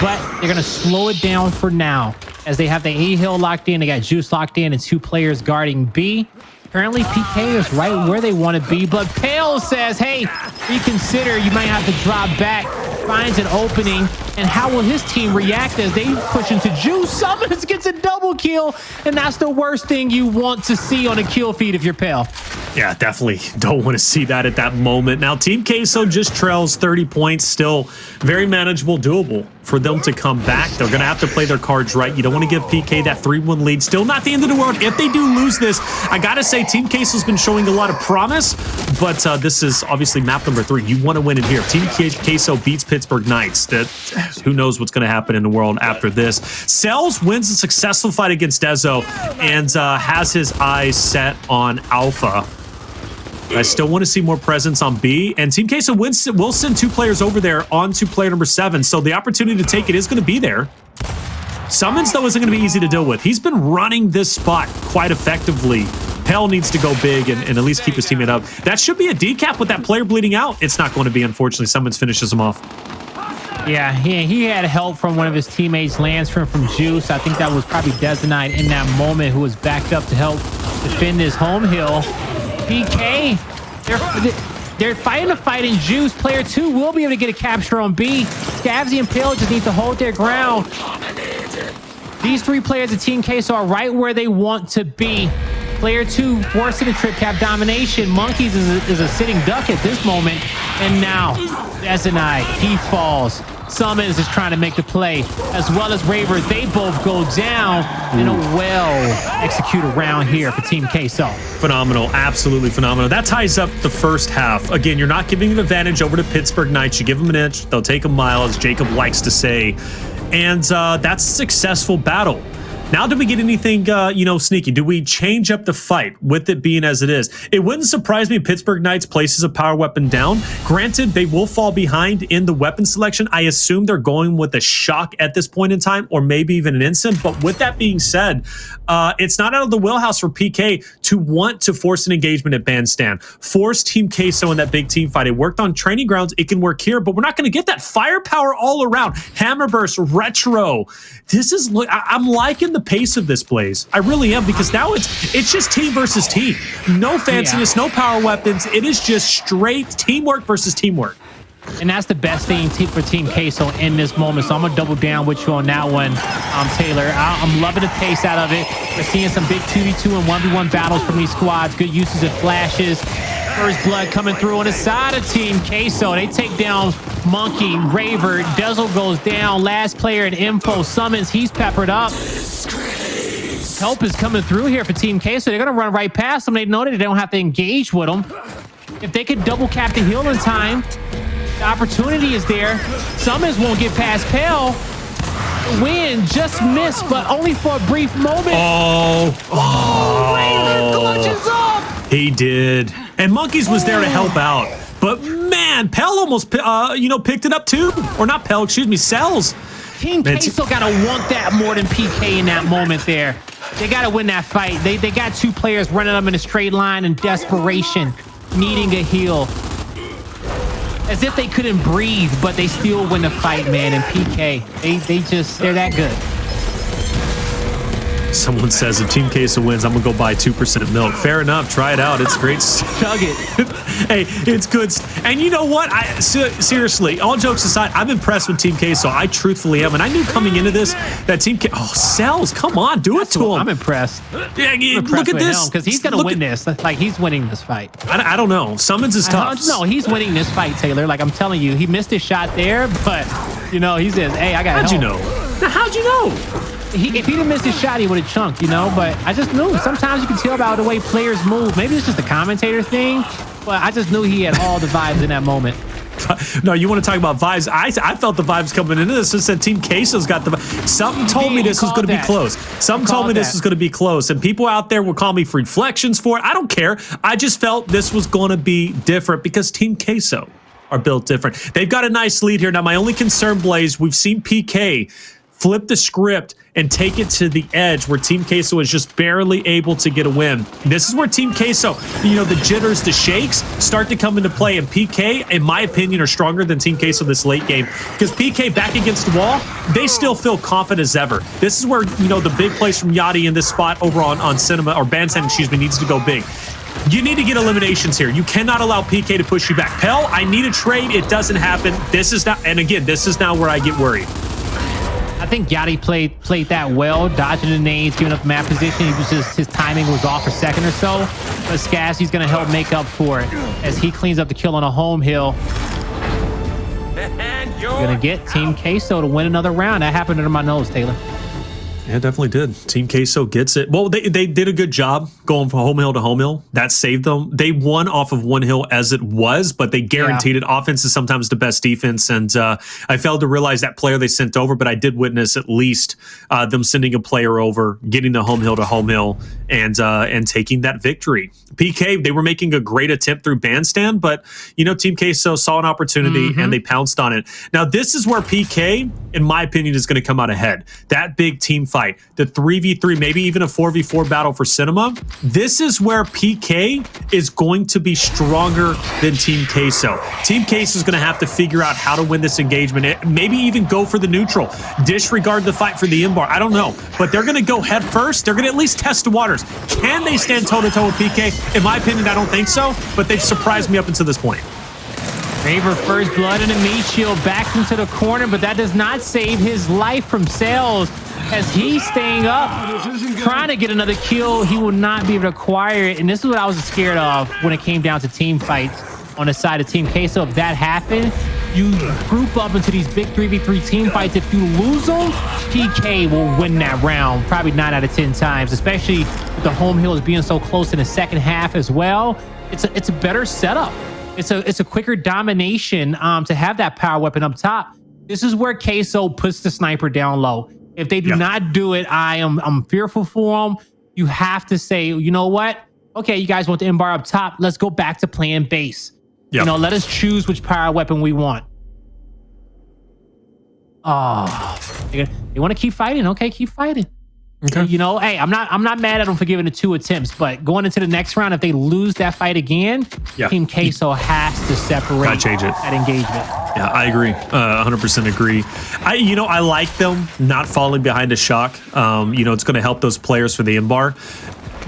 but they're going to slow it down for now as they have the A hill locked in. They got Juice locked in and 2 players guarding B. Currently, PK is right where they want to be, but Pale says, hey, reconsider. You might have to drop back. Finds an opening, and how will his team react as they push into Juice? Sumuns gets a double kill, and that's the worst thing you want to see on a kill feed if you're Pale. Yeah, definitely don't want to see that at that moment. Now, Team Queso just trails 30 points. Still very manageable, doable for them to come back. They're going to have to play their cards right. You don't want to give PK that 3-1 lead. Still not the end of the world. If they do lose this, I got to say Team Queso's been showing a lot of promise, but this is obviously map number 3. You want to win it here. Team Queso beats Pittsburgh Knights. Who knows what's going to happen in the world after this. Cellz wins a successful fight against Dezo and has his eyes set on Alpha. I still want to see more presence on B, and Team Queso will send 2 players over there onto player number 7, so the opportunity to take it is going to be there. Sumuns, though, isn't going to be easy to deal with. He's been running this spot quite effectively. Pell needs to go big and at least keep his teammate up. That should be a decap with that player bleeding out. It's not going to be, unfortunately. Sumuns finishes him off. Yeah, he had help from one of his teammates, Lansford from Juice. I think that was probably Dezonide in that moment, who was backed up to help defend his home hill. PK, they're fighting a fight in Juice. Player 2 will be able to get a capture on B. Scavzy and Pale just need to hold their ground. These 3 players of Team Queso are right where they want to be. Player 2 forcing a trip cap domination. Monkyz is a sitting duck at this moment. And now, Dezonide, he falls. Sumuns is trying to make the play, as well as Raver. They both go down in a well-executed round here for Team Queso. Phenomenal. Absolutely phenomenal. That ties up the first half. Again, you're not giving an advantage over to Pittsburgh Knights. You give them an inch, they'll take a mile, as Jacob likes to say. And that's a successful battle. Now, do we get anything, sneaky? Do we change up the fight with it being as it is? It wouldn't surprise me if Pittsburgh Knights places a power weapon down. Granted, they will fall behind in the weapon selection. I assume they're going with a shock at this point in time, or maybe even an instant. But with that being said, it's not out of the wheelhouse for PK to want to force an engagement at Bandstand. Force Team Queso in that big team fight. It worked on training grounds. It can work here, but we're not going to get that firepower all around. Hammerburst, Retro. This is, I'm liking the pace of this, Blaze. I really am, because now it's just team versus team. No fanciness, no power weapons. It is just straight teamwork versus teamwork. And that's the best thing for Team Queso in this moment. So I'm going to double down with you on that one, Taylor. I'm loving the pace out of it. We're seeing some big 2v2 and 1v1 battles from these squads. Good uses of flashes. First blood coming through on the side of Team Queso. They take down Monkyz, Raver. Dezo goes down. Last player in info, Sumuns. He's peppered up. Help is coming through here for Team Queso. They're going to run right past them. They know that they don't have to engage with them. If they could double cap the heal in time, the opportunity is there. Sumuns won't get past Pale. Win just missed, but only for a brief moment. Raver clutches up. He did. And Monkyz was there to help out. But man, Pell almost picked it up too. Or not Pell, excuse me, Cellz. Team Queso gotta want that more than PK in that moment there. They gotta win that fight. They got two players running them in a straight line in desperation, needing a heal. As if they couldn't breathe, but they still win the fight, man. And PK, they're that good. Someone says if Team Queso wins, I'm gonna go buy 2% milk. Fair enough. Try it out. It's great. Chug it. Hey, it's good. And you know what? Seriously, all jokes aside, I'm impressed with Team Queso. I truthfully am. And I knew coming into this that Team Queso, Cellz, come on, do it to him. I'm impressed. Yeah, look at this. Because he's going to win this. Like, he's winning this fight. I don't know. Sumuns is tough. No, he's winning this fight, Taylor. Like, I'm telling you, he missed his shot there, but, he says, hey, I got How'd you know? How'd you know? If he didn't miss his shot, he would have chunked, But I just knew. Sometimes you can tell by the way players move. Maybe it's just a commentator thing, but I just knew he had all the vibes in that moment. No, you want to talk about vibes? I felt the vibes coming into this. It said Team Queso's got the. Something told me this was going to be close. Something told me this was going to be close. And people out there will call me for reflections for it. I don't care. I just felt this was going to be different because Team Queso are built different. They've got a nice lead here. Now, my only concern, Blaze, we've seen PK flip the script and take it to the edge where Team Queso is just barely able to get a win. This is where Team Queso, the jitters, the shakes start to come into play. And PK, in my opinion, are stronger than Team Queso this late game because PK back against the wall, they still feel confident as ever. This is where, the big plays from Yachty in this spot over on Cinema, or Bandstand, excuse me, needs to go big. You need to get eliminations here. You cannot allow PK to push you back. Pell, I need a trade. It doesn't happen. This is now, and again, this is now where I get worried. I think Yachty played that well, dodging the nades, giving up map position. He was just, his timing was off a second or so. But Scavzy's going to help make up for it as he cleans up the kill on a home hill. You're going to get Team Queso to win another round. That happened under my nose, Taylor. Yeah, definitely did. Team Queso gets it. Well, they did a good job going from home hill to home hill. That saved them. They won off of one hill as it was, but they guaranteed it. Offense is sometimes the best defense, and I failed to realize that player they sent over, but I did witness at least them sending a player over, getting the home hill to home hill, and taking that victory. PK, they were making a great attempt through Bandstand, but Team Queso saw an opportunity and they pounced on it. Now, this is where PK, in my opinion, is going to come out ahead. That big team fight, the 3v3, maybe even a 4v4 battle for Cinema. This is where PK is going to be stronger than Team Queso. Team Queso is going to have to figure out how to win this engagement. Maybe even go for the neutral, disregard the fight for the in-bar. I don't know, but they're going to go head first. They're going to at least test the waters. Can they stand toe-to-toe with PK? In my opinion, I don't think so, but they've surprised me up until this point. Raver first blood in a meat shield back into the corner, but that does not save his life from Cellz as he's staying up, trying to get another kill. He will not be able to acquire it, and this is what I was scared of when it came down to team fights on the side of Team Queso. If that happened, you group up into these big 3v3 team fights. If you lose them, PK will win that round probably 9 out of 10 times, especially with the home hill is being so close in the second half as well. It's a better setup. It's a quicker domination to have that power weapon up top. This is where Queso puts the sniper down low. If they do not do it, I'm fearful for them. You have to say, you know what? Okay, you guys want the M-bar up top. Let's go back to playing base. You know, let us choose which power weapon we want. Oh, they want to keep fighting. Okay, keep fighting. Okay. You know, hey, I'm not mad at them for giving it 2 attempts, but going into the next round, if they lose that fight again, Team Queso has to separate that engagement. Yeah, I agree. 100% agree. I like them not falling behind a shock. It's going to help those players for the M-bar.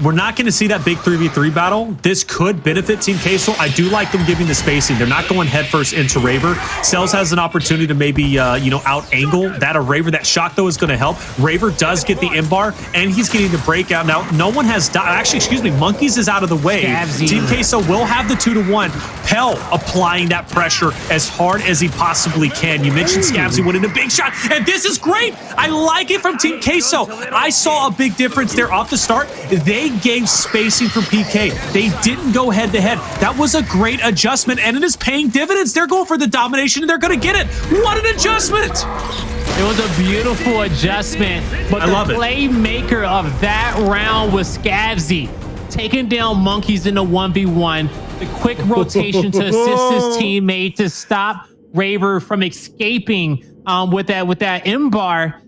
We're not going to see that big 3v3 battle. This could benefit Team Queso. I do like them giving the spacing. They're not going headfirst into Raver. Cellz has an opportunity to maybe, out-angle that of Raver. That shock, though, is going to help. Raver does get the M-bar, and he's getting the breakout. Now, no one has died. Actually, excuse me, Monkyz is out of the way. Scavzy. Team Queso will have the 2-1. Pell applying that pressure as hard as he possibly can. You mentioned Scavzy winning a big shot, and this is great. I like it from Team Queso. I saw a big difference there off the start. They gave spacing for PK. They didn't go head-to-head. That was a great adjustment, and it is paying dividends. They're going for the domination, and they're going to get it. What an adjustment! It was a beautiful adjustment, but the playmaker of that round was Scavzy, taking down Monkyz in a 1v1. The quick rotation to assist his teammate to stop Raver from escaping with that M-bar.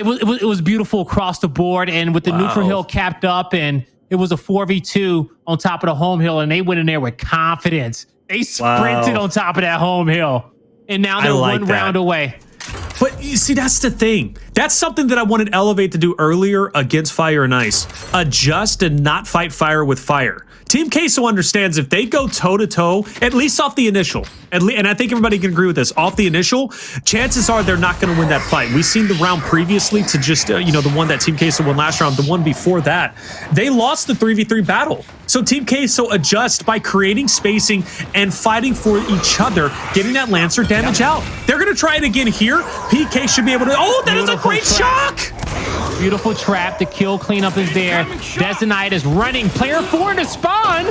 It was beautiful across the board, and with the neutral hill capped up, and it was a 4v2 on top of the home hill, and they went in there with confidence. They sprinted on top of that home hill, and now they're one round away. But you see, that's the thing. That's something that I wanted Elevate to do earlier against Fire and Ice. Adjust and not fight fire with fire. Team Queso understands if they go toe-to-toe, at least off the initial, and I think everybody can agree with this, off the initial, chances are they're not going to win that fight. We've seen the round previously to just, the one that Team Queso won last round, the one before that. They lost the 3v3 battle. So Team Queso adjusts by creating spacing and fighting for each other, getting that Lancer damage out. They're going to try it again here. PK should be able to... Oh, that is a great shock! Beautiful trap. The kill cleanup is there. Dezonide is running. Player 4 in the spawn.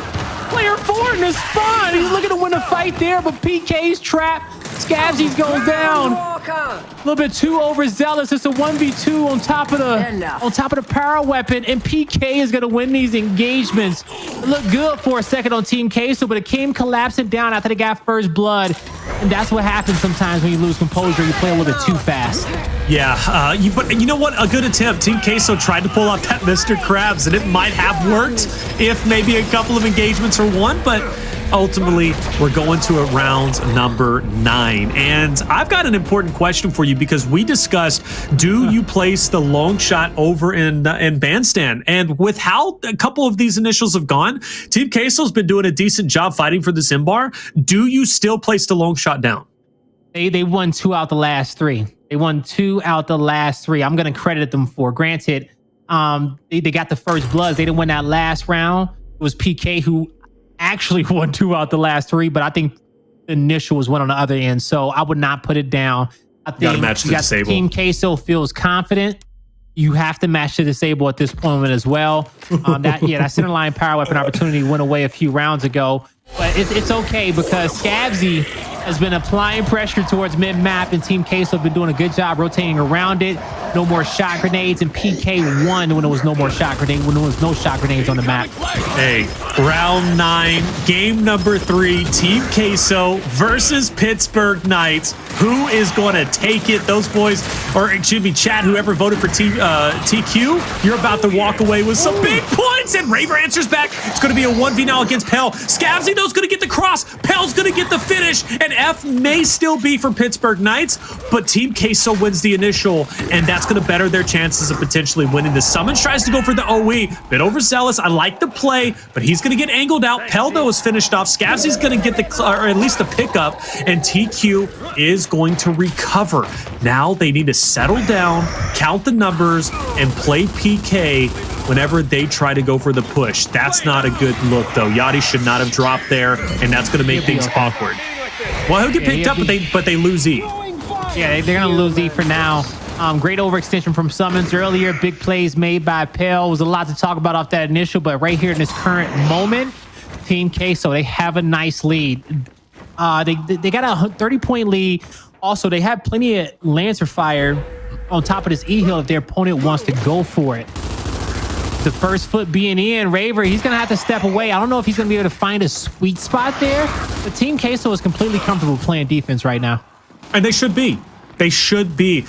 Player 4 in the spawn. He's looking to win a fight there, but PK's trap. Scavzy goes down. A little bit too overzealous. It's a 1v2 on top of the power weapon, and PK is going to win these engagements. It looked good for a second on Team Queso, but it came collapsing down after they got first blood, and that's what happens sometimes when you lose composure. You play a little bit too fast. Yeah, but you know what? A good attempt. Team Queso tried to pull off that Mr. Krabs, and it might have worked if maybe a couple of engagements were won, but ultimately, we're going to a round number 9. And I've got an important question for you, because we discussed, do you place the long shot over in bandstand? And with how a couple of these initials have gone, Team Queso's been doing a decent job fighting for this M-bar. Do you still place the long shot down? They won 2 out the last 3. They won 2 out the last 3. I'm going to credit them for. Granted, they got the first bloods. They didn't win that last round. It was PK who actually won 2 out the last 3, but I think the initial was one on the other end, so I would not put it down. I think match the disable. Team Queso feels confident. You have to match the disable at this point as well. That center line power weapon opportunity went away a few rounds ago, but it's okay, because Scavzy has been applying pressure towards mid-map, and Team Queso have been doing a good job rotating around it. No more shot grenades, and PK won when there was no more shot grenades, when there was no shot grenades on the map. Hey, round 9, game number 3, Team Queso versus Pittsburgh Knights. Who is going to take it? Those boys, or excuse me, Chad, whoever voted for TQ, you're about to walk away with some big points, and Raver answers back. It's going to be a 1v now against Pell. Scavzy, though, is going to get the cross. Pell's going to get the finish, and F may still be for Pittsburgh Knights, but Team Queso wins the initial, and that's going to better their chances of potentially winning. The Sumuns tries to go for the OE. Bit overzealous. I like the play, but he's going to get angled out. Pell, though, is finished off. Scavzy's going to get or at least the pickup, and TQ is going to recover. Now they need to settle down, count the numbers, and play PK whenever they try to go for the push. That's not a good look, though. Yachty should not have dropped there, and that's going to make things awkward. Well, he'll get picked up, but they lose E. Yeah, they're going to lose E for now. Great overextension from Sumuns earlier. Big plays made by Pell. Was a lot to talk about off that initial, but right here in this current moment, Team Queso, they have a nice lead. They got a 30-point lead. Also, they have plenty of Lancer fire on top of this E-Hill if their opponent wants to go for it. The first foot being in, Raver, he's going to have to step away. I don't know if he's going to be able to find a sweet spot there. But Team Queso is completely comfortable playing defense right now. And they should be. They should be.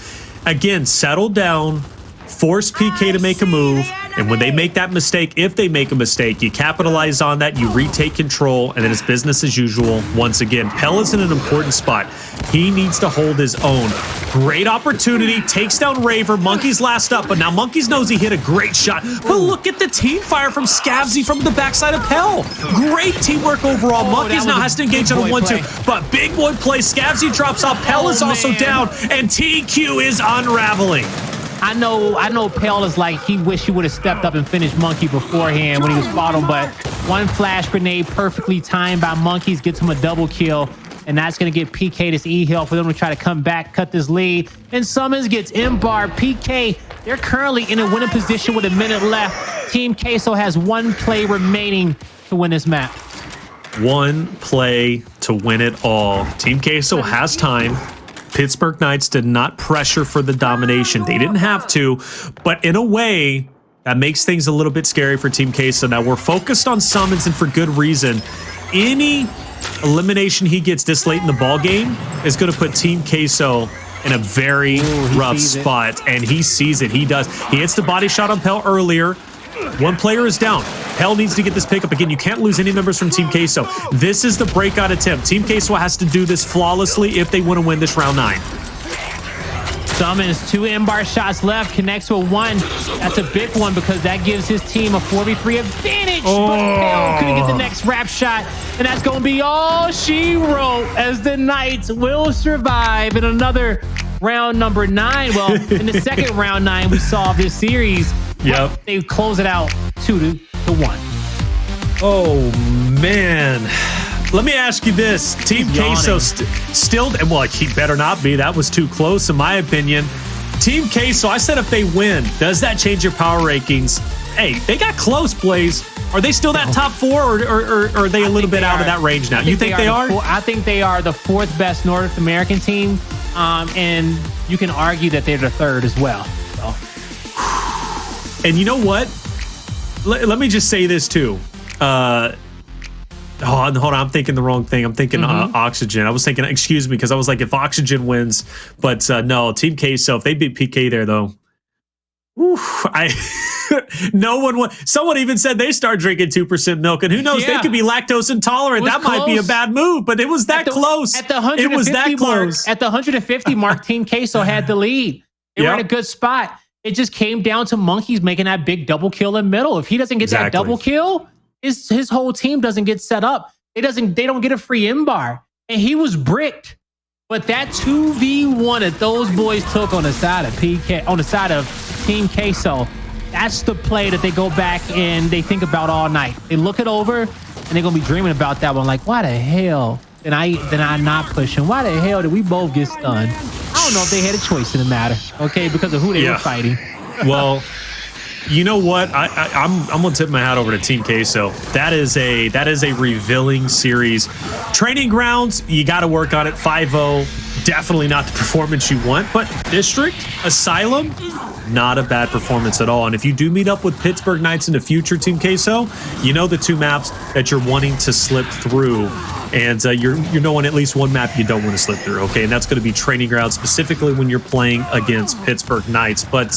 Again, settle down, force PK to make a move. And when they make that mistake, if they make a mistake, you capitalize on that, you retake control, and then it's business as usual. Once again, Pell is in an important spot. He needs to hold his own. Great opportunity, takes down Raver. Monkyz last up, but now Monkyz knows he hit a great shot. But look at the team fire from Scavzy from the backside of Pell. Great teamwork overall. Monkyz now has to engage on a 1-2, but big boy play. Scavzy drops off. Pell is also down, and TQ is unraveling. I know Pell is like, he wish he would have stepped up and finished Monkyz beforehand when he was bottom, but one flash grenade perfectly timed by Monkyz gets him a double kill, and that's going to get PK this E-Hill for them to try to come back, cut this lead, and Sumuns gets M-bar. PK, they're currently in a winning position with a minute left. Team Queso has one play remaining to win this map. One play to win it all. Team Queso has time. Pittsburgh Knights did not pressure for the domination. They didn't have to, but in a way, that makes things a little bit scary for Team Queso. Now, we're focused on Sumuns, and for good reason. Any elimination he gets this late in the ball game is going to put Team Queso in a very rough spot, and he sees it. He does. He hits the body shot on Pell earlier. One player is down. Pell needs to get this pickup again. You can't lose any members from Team Queso. This is the breakout attempt. Team Queso has to do this flawlessly if they want to win this round 9. Sumuns, 2 M-bar shots left, connects with 1. That's a big one because that gives his team a 4v3 advantage. But Pell couldn't get the next wrap shot, and that's going to be all she wrote as the Knights will survive in another round number 9. Well, in the second round 9 we saw this series. Yep. They close it out 2-1. Oh, man. Let me ask you this. Team Queso still, well, he better not be. That was too close, in my opinion. Team Queso, I said if they win, does that change your power rankings? Hey, they got close, Blaze. Are they still that top 4, or are they a little bit out of that range now? You think they are? I think they are the 4th best North American team, and you can argue that they're the 3rd as well. So. And you know what? Let me just say this too. Hold on, I'm thinking the wrong thing. I'm thinking Oxygen. I was thinking, excuse me, because I was like, if Oxygen wins, but no, Team Queso, if they beat PK there though, no one. Someone even said they start drinking 2% milk, and who knows? They could be lactose intolerant. That might be a bad move, but it was that close. At the 150 mark, at the 150 mark, Team Queso had the lead. They were in a good spot. It just came down to Monkyz making that big double kill in the middle. If he doesn't get that double kill, his whole team doesn't get set up. They don't get a free M-bar, and he was bricked. But that 2v1 that those boys took on the side of PK, on the side of Team Queso, that's the play that they go back and they think about all night. They look it over, and they're gonna be dreaming about that one. Like, why the hell did I not push him? Why the hell did we both get stunned? I don't know if they had a choice in the matter, okay, because of who they were fighting. Well, you know what? I'm gonna tip my hat over to Team Queso. That is a revealing series. Training grounds, you got to work on it. 5-0, definitely not the performance you want. But District, Asylum, not a bad performance at all. And if you do meet up with Pittsburgh Knights in the future, Team Queso, you know the 2 maps that you're wanting to slip through. And you're knowing at least one map you don't want to slip through, okay? And that's going to be Training Grounds, specifically when you're playing against Pittsburgh Knights. But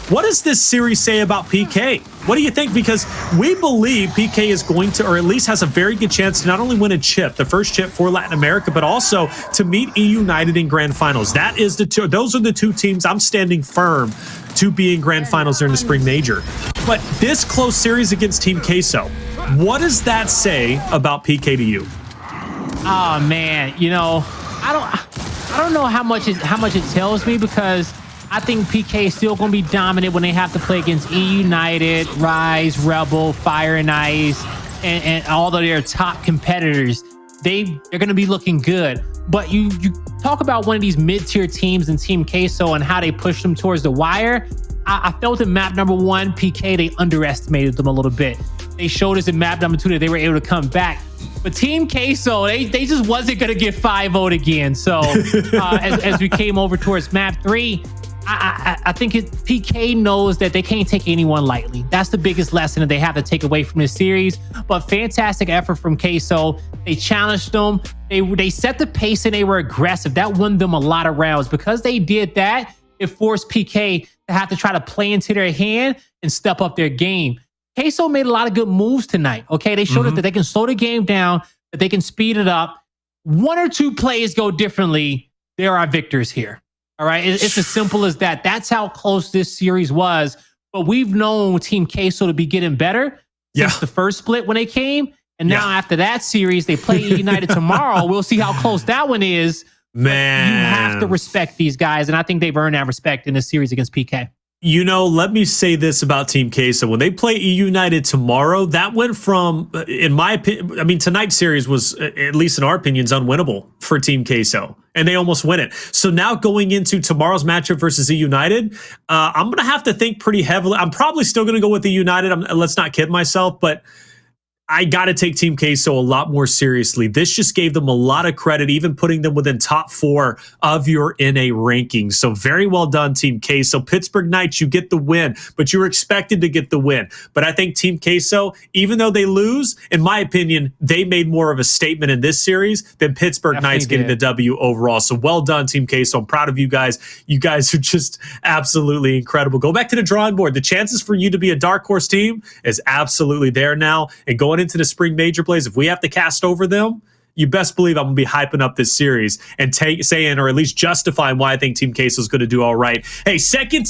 what does this series say about PK? What do you think? Because we believe PK is going to, or at least has a very good chance to not only win a chip, the first chip for Latin America, but also to meet E United in Grand Finals. That is those are the 2 teams I'm standing firm to be in Grand Finals during the Spring Major. But this close series against Team Queso, what does that say about PK to you? Oh man, you know, I don't know how much it tells me, because I think PK is still going to be dominant when they have to play against E United, Rise, Rebel, Fire and Ice, and all of their top competitors. They're going to be looking good. But you talk about one of these mid-tier teams in Team Queso and how they push them towards the wire. I felt in map number 1, PK, they underestimated them a little bit. They showed us in map number 2 that they were able to come back. But Team Queso, they just wasn't going to get 5-0'd again. So as we came over towards map 3, I think PK knows that they can't take anyone lightly. That's the biggest lesson that they have to take away from this series. But fantastic effort from Queso. They challenged them. They set the pace and they were aggressive. That won them a lot of rounds. Because they did that, it forced PK to have to try to play into their hand and step up their game. Queso made a lot of good moves tonight. Okay, they showed us that they can slow the game down, that they can speed it up. One or two plays go differently, there are victors here. All right, it's as simple as that. That's how close this series was. But we've known Team Queso to be getting better since the first split when they came. And now after that series, they play United tomorrow. We'll see how close that one is. Man, you have to respect these guys. And I think they've earned that respect in this series against PK. You know, let me say this about Team Queso. When they play United tomorrow, that went from, in my opinion, I mean, tonight's series was, at least in our opinions, unwinnable for Team Queso. And they almost win it. So now going into tomorrow's matchup versus United, I'm going to have to think pretty heavily. I'm probably still going to go with United. Let's not kid myself, but I got to take Team Queso a lot more seriously. This just gave them a lot of credit, even putting them within top 4 of your NA rankings. So very well done, Team Queso. Pittsburgh Knights, you get the win, but you were expected to get the win. But I think Team Queso, even though they lose, in my opinion, they made more of a statement in this series than Pittsburgh Knights getting the W overall. So well done, Team Queso. I'm proud of you guys. You guys are just absolutely incredible. Go back to the drawing board. The chances for you to be a dark horse team is absolutely there now. And going into the spring major plays, if we have to cast over them, you best believe I'm going to be hyping up this series and saying, or at least justifying why I think Team Queso is going to do all right. Hey, second